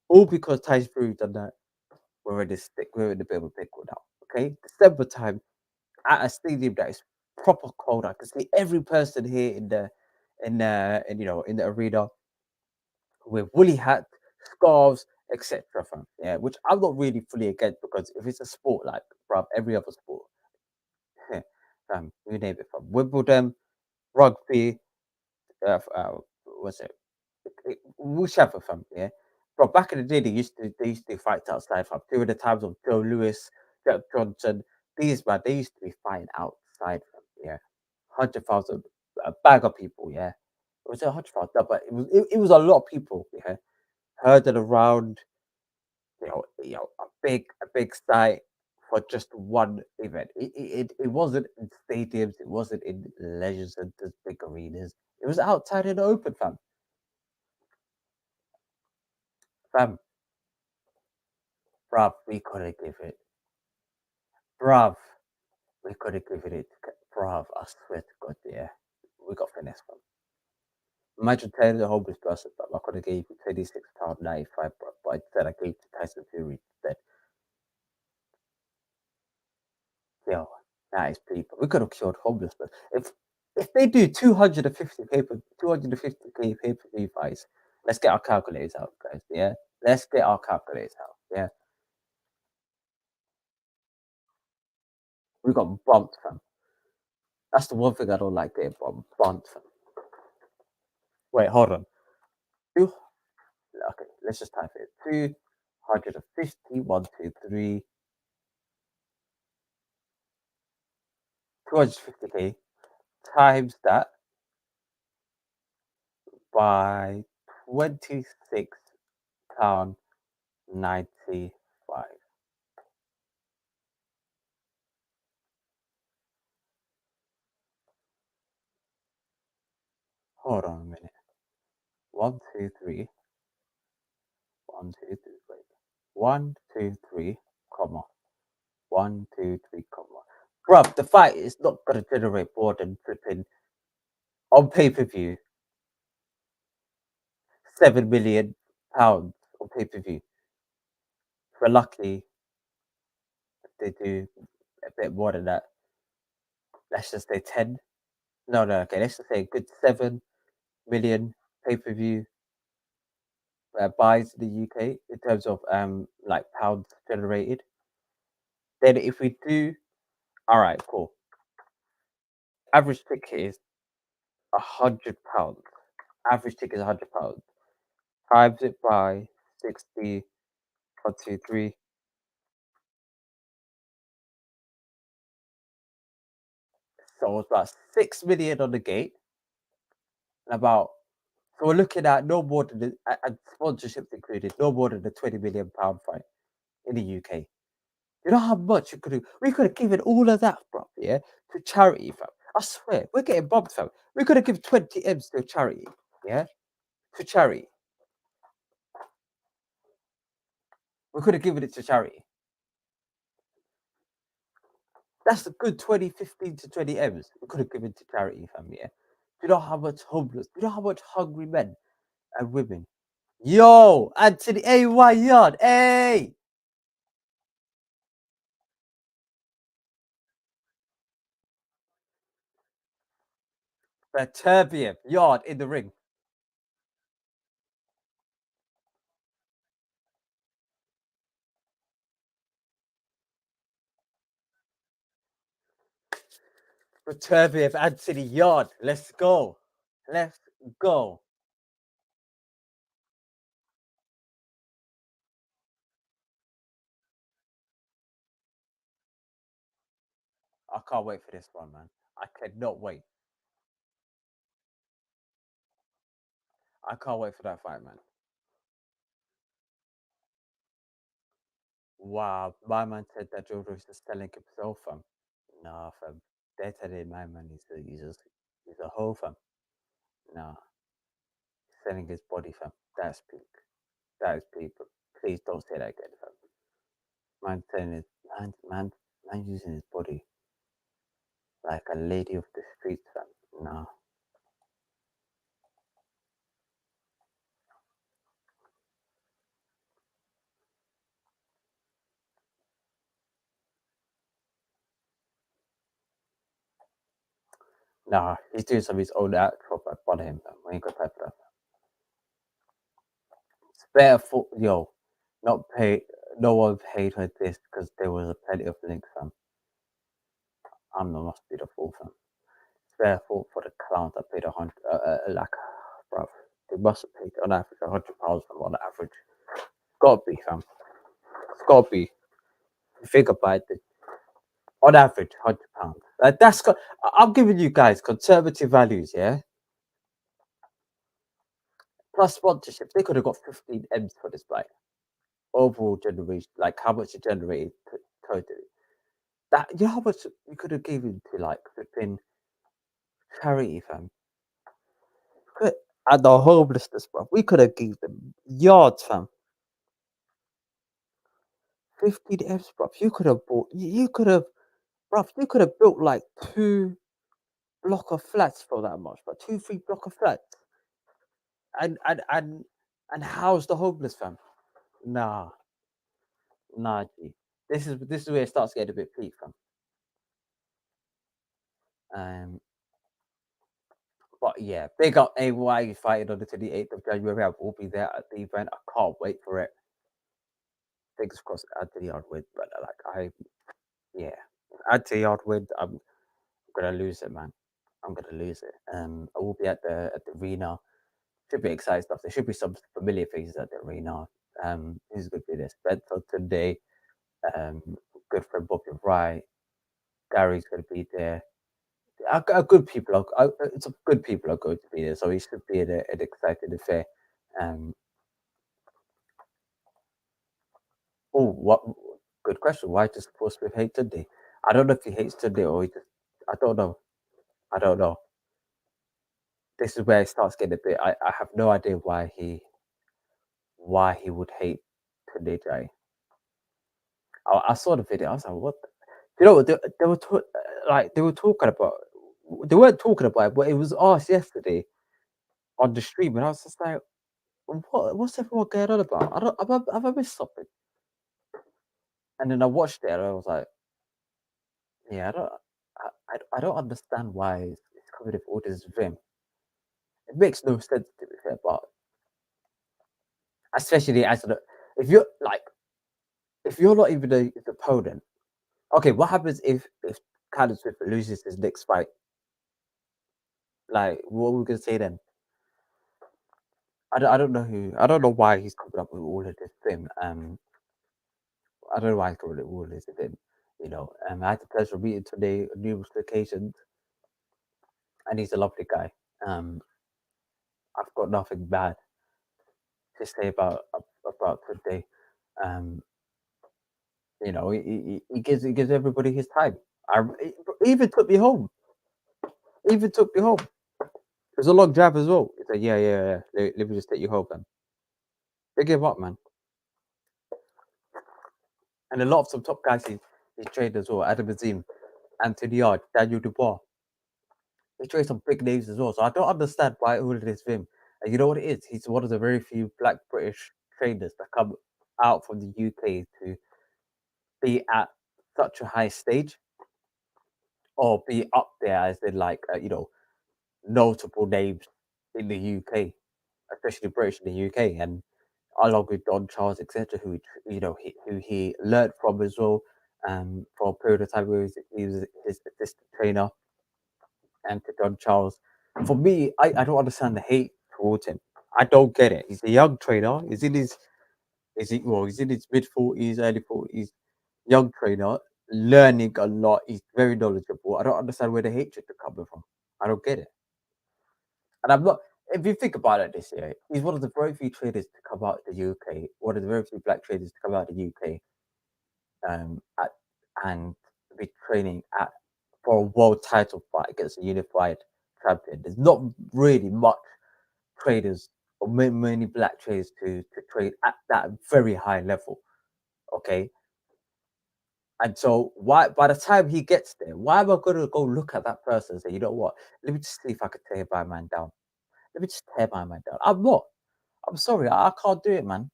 all because Tyson Fury done that. we're in this thick, we're in a bit of a pickle now. Okay, December time at a stadium that is proper cold. I can see every person here in the arena with woolly hats, scarves, etc. Fam. Yeah, which I'm not really fully against because if it's a sport like bruv, every other sport, you name it from Wimbledon, rugby, what's it? Whichever fam, yeah. But back in the day, they used to do fights outside fam. During the times of Joe Lewis, Jack Johnson, these man, they used to be fighting outside fam, yeah. 100,000, a bag of people, yeah. It was 100,000, no, but it was a lot of people, yeah. Herded around, a big site for just one event. It wasn't in stadiums, it wasn't in leisure centers, big arenas. It was outside in the open, fam. Fam, bruv, we couldn't give it. Bruv, we couldn't give it. Bruv, I swear to God, yeah. We got finesse, fam. Imagine telling a homeless person, fam, I could have gave you £26.95, bruv, but instead I gave to Tyson Fury instead. Yo, that is people. We could have cured homelessness. If they do 250k pay-per-view fights, let's get our calculators out, guys. Yeah, let's get our calculators out. Yeah, we got bumped, fam. That's the one thing I don't like getting bumped, fam. Wait, hold on. Two, okay, let's just type it. 250, 250k times that by £26.95. Hold on a minute. One, two, three. 1, 2, 3. Wait. 1, 2, 3, comma. 1, 2, 3, comma. Bruv, the fight is not gonna generate more than flipping on pay-per-view £7 million on pay-per-view. If we're lucky, if they do a bit more than that. Let's just say 10. No, no, okay, let's just say a good 7 million pay-per-view buys in the UK in terms of like pounds generated. Then if we do, all right, cool. Average ticket is £100. Average ticket is £100. Times it by 60, 1, 2, 3. So it's about 6 million on the gate. And so we're looking at no more than and sponsorships included, no more than the £20 million fight in the UK. You know how much you could do? We could have given all of that, bro, yeah, to charity, fam. I swear, we're getting bombed, fam. We could have given 20 M's to charity, yeah, to charity. We could have given it to charity. That's a good 20, 15 to 20 M's. We could have given to charity, fam, yeah. Do you know how much homeless? Do you know how much hungry men and women? Yo, Anthony, hey, why yard? Hey, Viterbium yard in the ring. Viterbium Anthony yard. Let's go. Let's go. I can't wait for this one, man. I cannot wait. I can't wait for that fight, man. Wow, my man said that Jojo is just selling himself, fam. Nah, fam. They're telling my man he's a hoe, fam. Nah, selling his body, fam. That's peak. That is peak. But please don't say that again, fam. Man saying it, man using his body like a lady of the streets, fam. Nah. Nah, he's doing some of his own actual on him. We ain't got time for that. It's better for not pay. No one paid her this because there was a plenty of links, fam. I'm the must be the fool, fam. It's better for the clowns that paid like, bruv. They must have paid on average £100 on average. Gotta be, fam. It's gotta be. Think about it. On average, £100. Like I'm giving you guys conservative values, yeah. Plus sponsorship, they could have got 15 M's for this bike. Overall generation, like how much it generated totally. That you know how much you could have given to like flipping charity, fam. And the homelessness, bro. We could have given them yards, fam. 15 M's, bro. You could have bought. You could have, bro. You could have built like 2 block of flats for that much, but 2, 3 block of flats, and and and and house the homeless, fam. Nah, nah, G. This is where it starts getting a bit peak, fam. Um, but yeah, big up AY fighting on the 28th of January. I will be there at the event. I can't wait for it. Fingers crossed Anthony Yard win, but yeah, Anthony Yard win. I'm gonna lose it, man. I'm gonna lose it. I will be at the arena. Should be exciting stuff. There should be some familiar faces at the arena. Who's going to be there? Spencer today. Um, good friend Bobby Wright. Gary's going to be there. Good people. Some good people are going to be there, so it should be an exciting affair. Um, oh, what? Good question. Why does Paul Smith hate Tunde? I don't know if he hates Tunde or he just. I don't know. I don't know. This is where it starts getting a bit. I have no idea why he would hate Tunde Jai. I saw the video. I was like, what? You know, they were they were talking about. They weren't talking about it, but it was asked yesterday on the stream, and I was just like, what's everyone going on about? I don't. Have I missed something? And then I watched it, and I was like, yeah, I don't. I don't understand why it's coming with all this vim. It makes no sense to be fair, but especially if you're like if you're not even the opponent. Okay, what happens if Callum Smith loses his next fight? Like, what are we gonna say then? I don't know why he's coming up with all of this thing. I don't know why he's coming up with all of this thing. I had the pleasure of meeting today on numerous occasions, and he's a lovely guy. I've got nothing bad to say about today. Um, he gives everybody his time. He even took me home. Even took me home. It was a long drive as well. He said, yeah. Let me just take you home, man. Big him up, man. And a lot of some top guys he trained as well. Adam Azim, Anthony Yard, Daniel Dubois. He trained some big names as well. So I don't understand why all of this for him. And you know what it is? He's one of the very few black British trainers that come out from the UK to be at such a high stage or be up there as in notable names in the UK, especially British in the UK, and along with Don Charles, etc., who he learned from as well, for a period of time where he was his assistant trainer, and to Don Charles. For me, I don't understand the hate towards him. I don't get it. He's a young trainer. He's in his mid 40s, early 40s, young trainer, learning a lot. He's very knowledgeable. I don't understand where the hatred is coming from. I don't get it. And I'm not. If you think about it, this year, he's one of the very few traders to come out of the UK. One of the very few black traders to come out of the UK, at, and be training for a world title fight against a unified champion. There's not really much traders or many black traders to trade at that very high level. Okay. And so why by the time he gets there, why am I gonna go look at that person and say, you know what? Let me just see if I can tear my man down. Let me just tear my man down. I'm not. I'm sorry, I can't do it, man.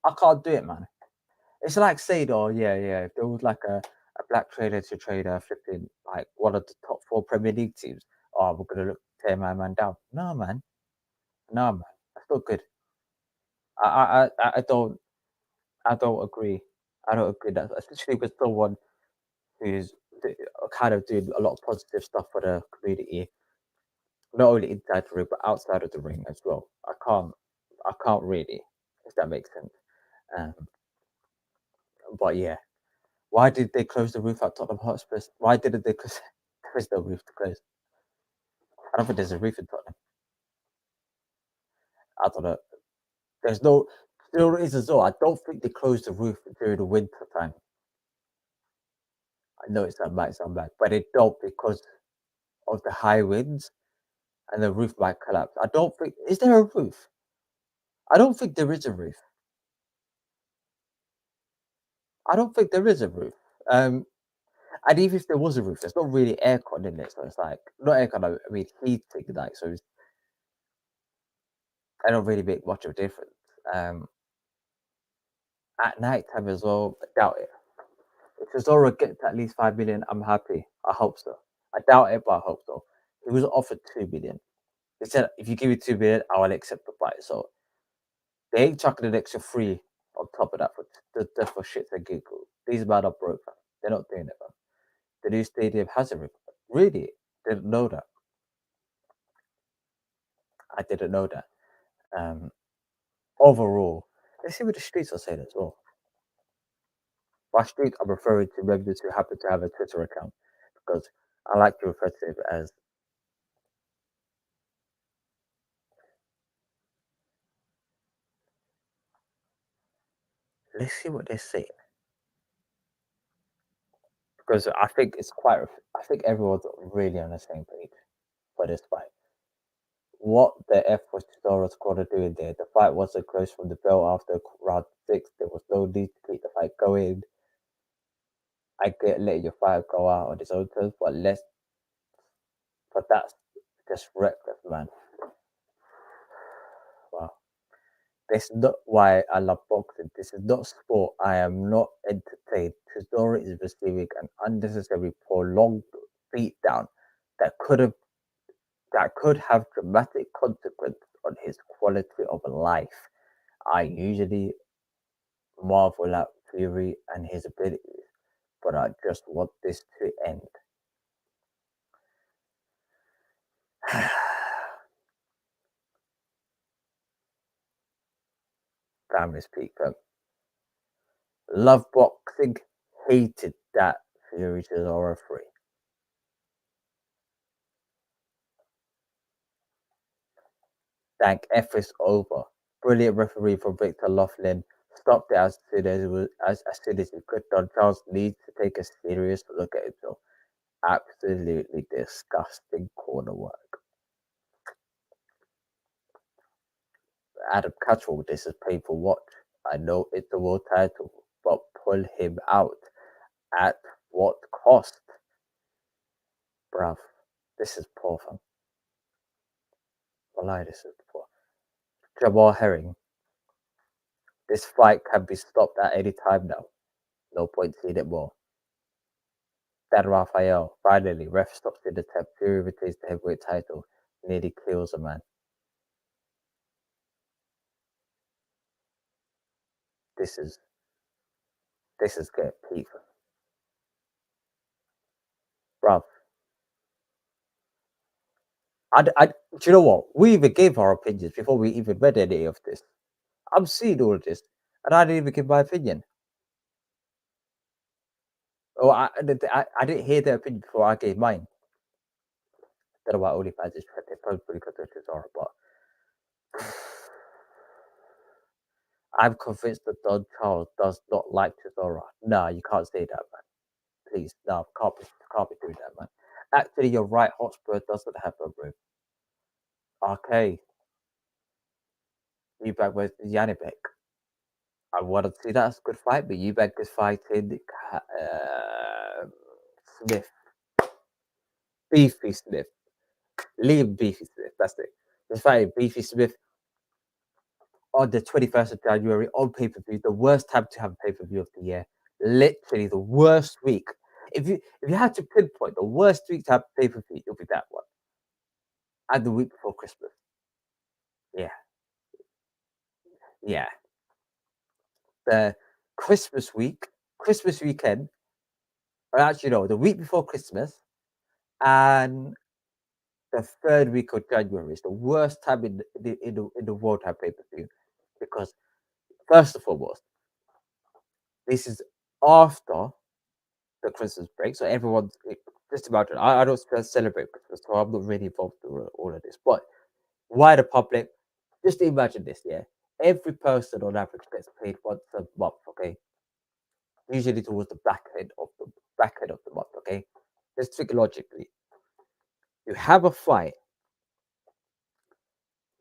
I can't do it, man. It's like saying, oh yeah, if there was like a black trader to trader flipping like one of the top 4 Premier League teams. Oh, we're gonna tear my man down. No, man. No, man. That's not good. I don't agree. I don't agree that, especially with someone who's kind of doing a lot of positive stuff for the community, not only inside the ring but outside of the ring as well. I can't really, if that makes sense. Um, but yeah, why did they close the roof at Tottenham Hotspur? Why didn't they close? There is no roof to close. I don't think there's a roof in Tottenham. I don't know. There's no. There is as well. I don't think they closed the roof during the winter time. I know might sound bad, but they don't because of the high winds and the roof might collapse. I don't think. Is there a roof? I don't think there is a roof. I don't think there is a roof. And even if there was a roof, there's not really aircon in it, so it's like not aircon. I mean heating, like so. I don't really make much of a difference. At night time as well, I doubt it. If Chisora gets at least 5 million, I'm happy. I hope so. I doubt it, but I hope so. He was offered 2 million. He said, "If you give me 2 million, I will accept the fight." So they ain't chucking an extra 3 on top of that for just for shits and giggles. These men are broke, man. They're not doing it, man. The new stadium has a roof. Really? Didn't know that. I didn't know that. Um, Overall, let's see what the streets are saying as well. By street, I'm referring to residents who happen to have a Twitter account because I like to refer to it as. Let's see what they're saying because I think it's quite. I think everyone's really on the same page for this fight. What the F was Chisora Squad doing there? The fight wasn't close from the bell after round 6. There was no need to keep the fight going. I get letting your fight go out on its own terms, but that's just reckless, man. Wow. This is not why I love boxing. This is not sport. I am not entertained. Chisora is receiving an unnecessary prolonged beatdown that could have dramatic consequences on his quality of life. I usually marvel at Fury and his abilities, but I just want this to end. Family's peak. Love boxing, hated that Fury Chisora 3. Thank F is over. Brilliant referee from Victor Laughlin. Stopped it as soon as as soon as he could. Don Charles needs to take a serious look at himself. Absolutely disgusting corner work. Adam Catchwell, this is painful watch. I know it's a world title, but pull him out. At what cost? Bruv, this is poor, fam. Wallahi, this is poor. Jamal Herring, this fight can be stopped at any time now. No point seeing it more. Dan Raphael, finally, ref stops in the attempt. Fury retains the heavyweight title. Nearly kills a man. This is getting peak. Bruv. Do you know what? We even gave our opinions before we even read any of this. I'm seeing all of this, and I didn't even give my opinion. Oh, I didn't hear their opinion before I gave mine. I don't know why OnlyFans is they probably because of Chisora, but I'm convinced that Don Charles does not like Chisora. No, you can't say that, man. Please, no, can't be doing that, man. Actually, you're right. Hotspur doesn't have a room. Okay, Eubank versus Janibek. I want to see that as a good fight, but Eubank is fighting Smith, Beefy Smith, Liam Beefy Smith. That's it. He's fighting Beefy Smith on the 21st of January on pay per view. The worst time to have a pay per view of the year. Literally the worst week. if you had to pinpoint the worst week to have pay-per-view, it'll be that one. And the week before Christmas. Yeah, yeah. The Christmas weekend, or actually no, the week before Christmas and the third week of January is the worst time in the world to have pay-per-view. Because first and foremost, this is after the Christmas break, so everyone's just about it. I don't celebrate Christmas, so I'm not really involved in all of this. But wider public, just imagine this, yeah. Every person on average gets paid once a month, okay? Usually towards the back end of the month, okay? Just think logically. You have a fight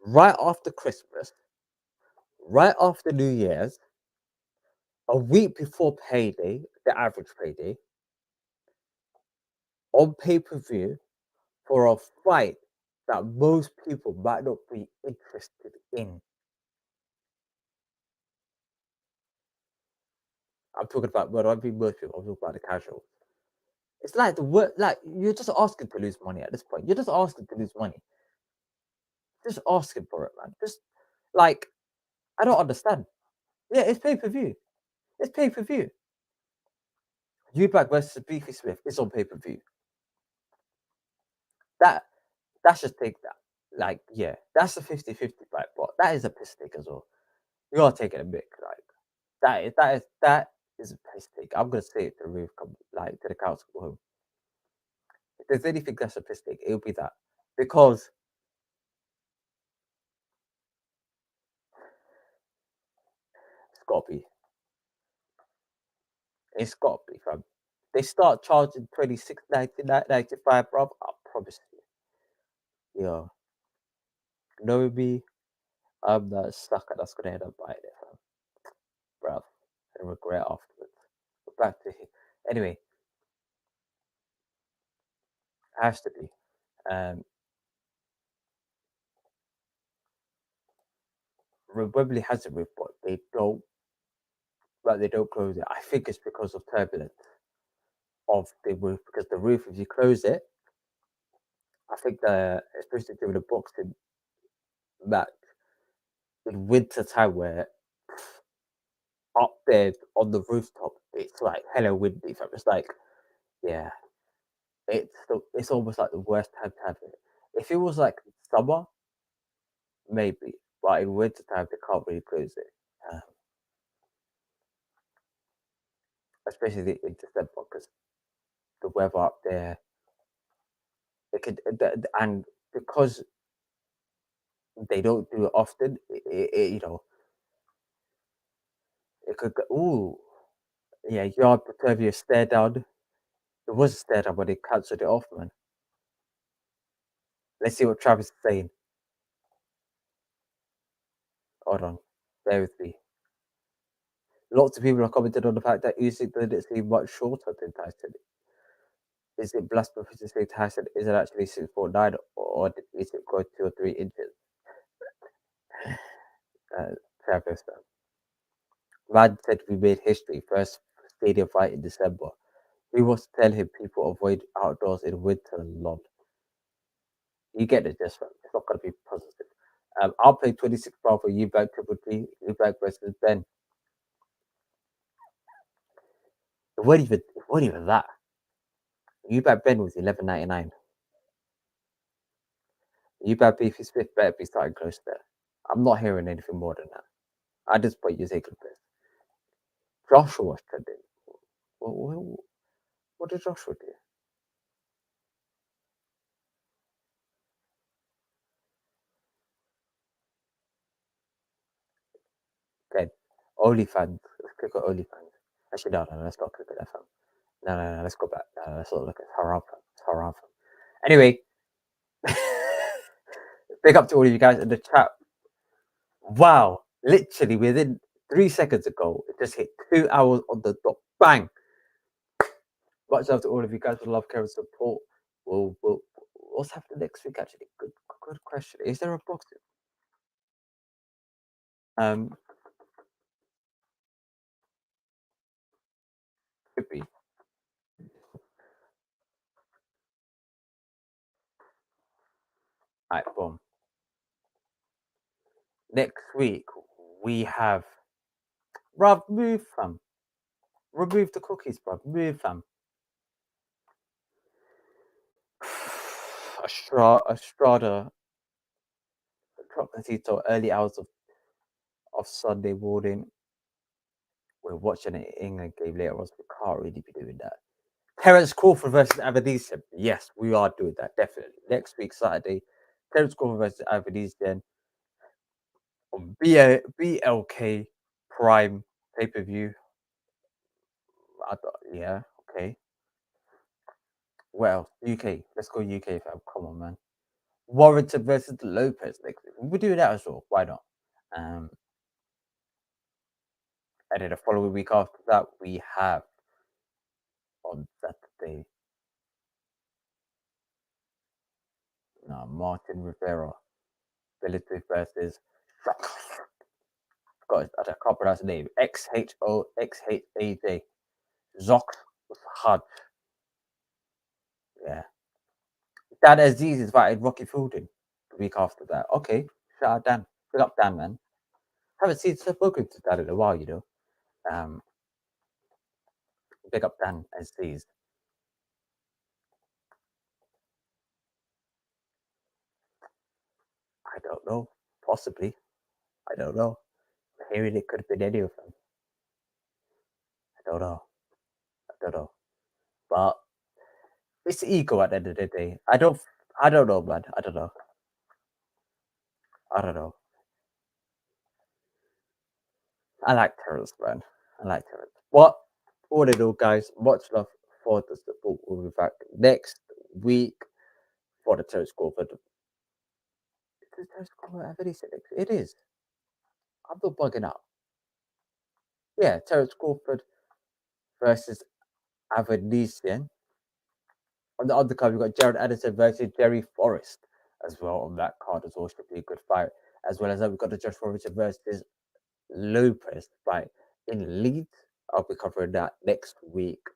right after Christmas, right after New Year's, a week before payday, the average payday, on pay-per-view for a fight that most people might not be interested in. I'm talking about, well, I mean most people, I'm talking about the casual. It's like the work, like you're just asking to lose money at this point. You're just asking to lose money. Just asking for it, man. Just like I don't understand. Yeah, it's pay-per-view. It's pay-per-view. Eubank versus Beefy Smith is on pay-per-view. That's just take that. Like, yeah, that's a 50-50 fight, but that is a piss take as well. You are taking a mick, like that is a piss take. I'm gonna say it to the roof, like to the council home. If there's anything that's a piss take, it'll be that. Because it's gotta be. It's gotta be, fam. They start charging 26.95, bro. I promise you. Yo, knowing me, I'm that sucker that's gonna end up buying it, fam. Bruv. And regret afterwards. But back to him. Anyway, has to be. Um Wembley has a roof, but they don't close it. I think it's because of turbulence of the roof, because the roof, if you close it, I think especially during the boxing match in winter time where up there on the rooftop it's like hella windy. So it's like, yeah, it's almost like the worst time to have it. If it was like summer, maybe, but in winter time they can't really close it, especially in December because the weather up there. It could, and because they don't do it often, it could go, ooh, yeah, yard Pertavia stare down. It was a stare down, but they cancelled it off, man. Let's see what Travis is saying. Hold on, bear with me. Lots of people are commenting on the fact that Usyk didn't seem much shorter than Tyson. Is it blasphemous to say Tyson isn't actually 6'9", or did Usyk go 2 or 3 inches? Travis, man said we made history, first stadium fight in December. He was to tell him people avoid outdoors in winter and long. You get the gist, man. It's not going to be positive. I'll play 26 pound for Eubank Triple G, Eubank versus Ben. It wasn't even that. Eubank Ben was 11.99. Eubank Beefy Smith better be starting close there. I'm not hearing anything more than that. At this point, you take the piss. Joshua was trending. What did Joshua do? Okay, OnlyFans. Let's click on OnlyFans. Actually, no, let's not click on that phone. No, let's go back. No, let's not look at Haram. It's Haram. Anyway, big up to all of you guys in the chat. Wow, literally within 3 seconds ago, it just hit 2 hours on the dot. Bang! Much love to all of you guys for love, care, and support. What's happening next week? Actually, good question. Is there a boxing? Could be. Alright, boom. Next week we have bruv, move fam. Remove the cookies, bruv. Move fam. Estrada Chocolatito, early hours of Sunday morning. We're watching an England game later on, so we can't really be doing that. Terence Crawford versus Avenesian. Yes, we are doing that, definitely. Next week, Saturday, Terence Crawford versus Avenesian on BLK Prime pay-per-view. Yeah, okay. Well, UK. Let's go UK, fam. Come on, man. Warrington versus Lopez next week. We'll do that as well. Why not? And then the following week after that, we have on Saturday, Martin Rivera, Bellator versus God, I can't pronounce the name. XHOXHAJ. Zox Hud. Yeah. Dan Aziz is fighting Rocky Fielding the week after that. Okay. Shout out Dan. Big up Dan, man. Haven't spoken to Dan in a while, you know. Big up Dan Aziz. I don't know. Possibly. I don't know. Hearing it could have been any of them. I don't know. But it's ego at the end of the day. I don't know, man. I don't know. I like Terrence, man. I like Terrence. But all in all, guys, much love for the support. We'll be back next week for the Terrence Crawford. Is the Terrence Crawford ever said it? It is. I'm not bugging out. Yeah, Terrence Crawford versus Avanesian. On the undercard, we've got Jared Anderson versus Jerry Forrest as well on that card as well. Should be a good fight. As well as that, we've got the Josh Robinson versus Lopez fight in Leeds. I'll be covering that next week,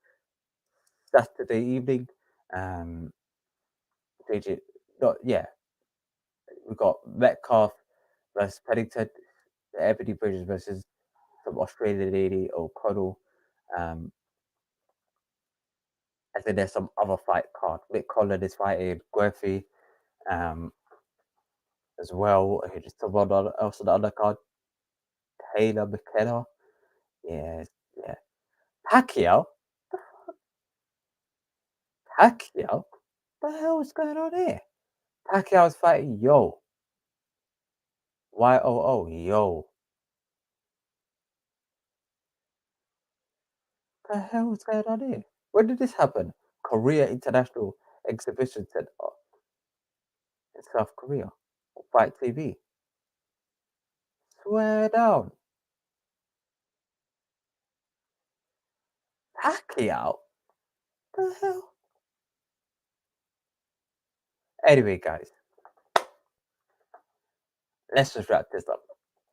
Saturday evening. JJ, yeah, we've got Metcalf versus Pennington, Ebony Bridges versus some Australian lady, O'Connell. And then there's some other fight card. Mick Collin is fighting Guerfi as well. There's someone else on the undercard. Taylor McKenna. Yeah. Pacquiao? What the hell is going on here? Pacquiao's fighting Yo. YOO. Yo. What the hell is going on here? When did this happen? Korea International Exhibition Center in South Korea. Fight TV. Swear down. Pacquiao? What the hell? Anyway, guys, let's just wrap this up.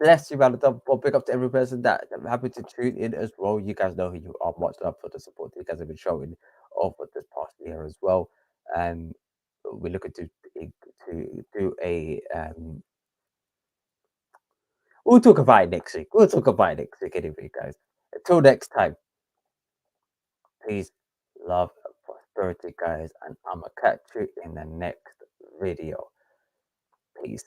Let's see round it up. Well, big up to every person that I'm happy to tune in as well. You guys know who you are. Much love for the support you guys have been showing over this past year as well. And we're looking to do a we'll talk about it next week. Anyway, guys. Until next time, peace, love, and prosperity, guys. And I'm gonna catch you in the next video. Peace.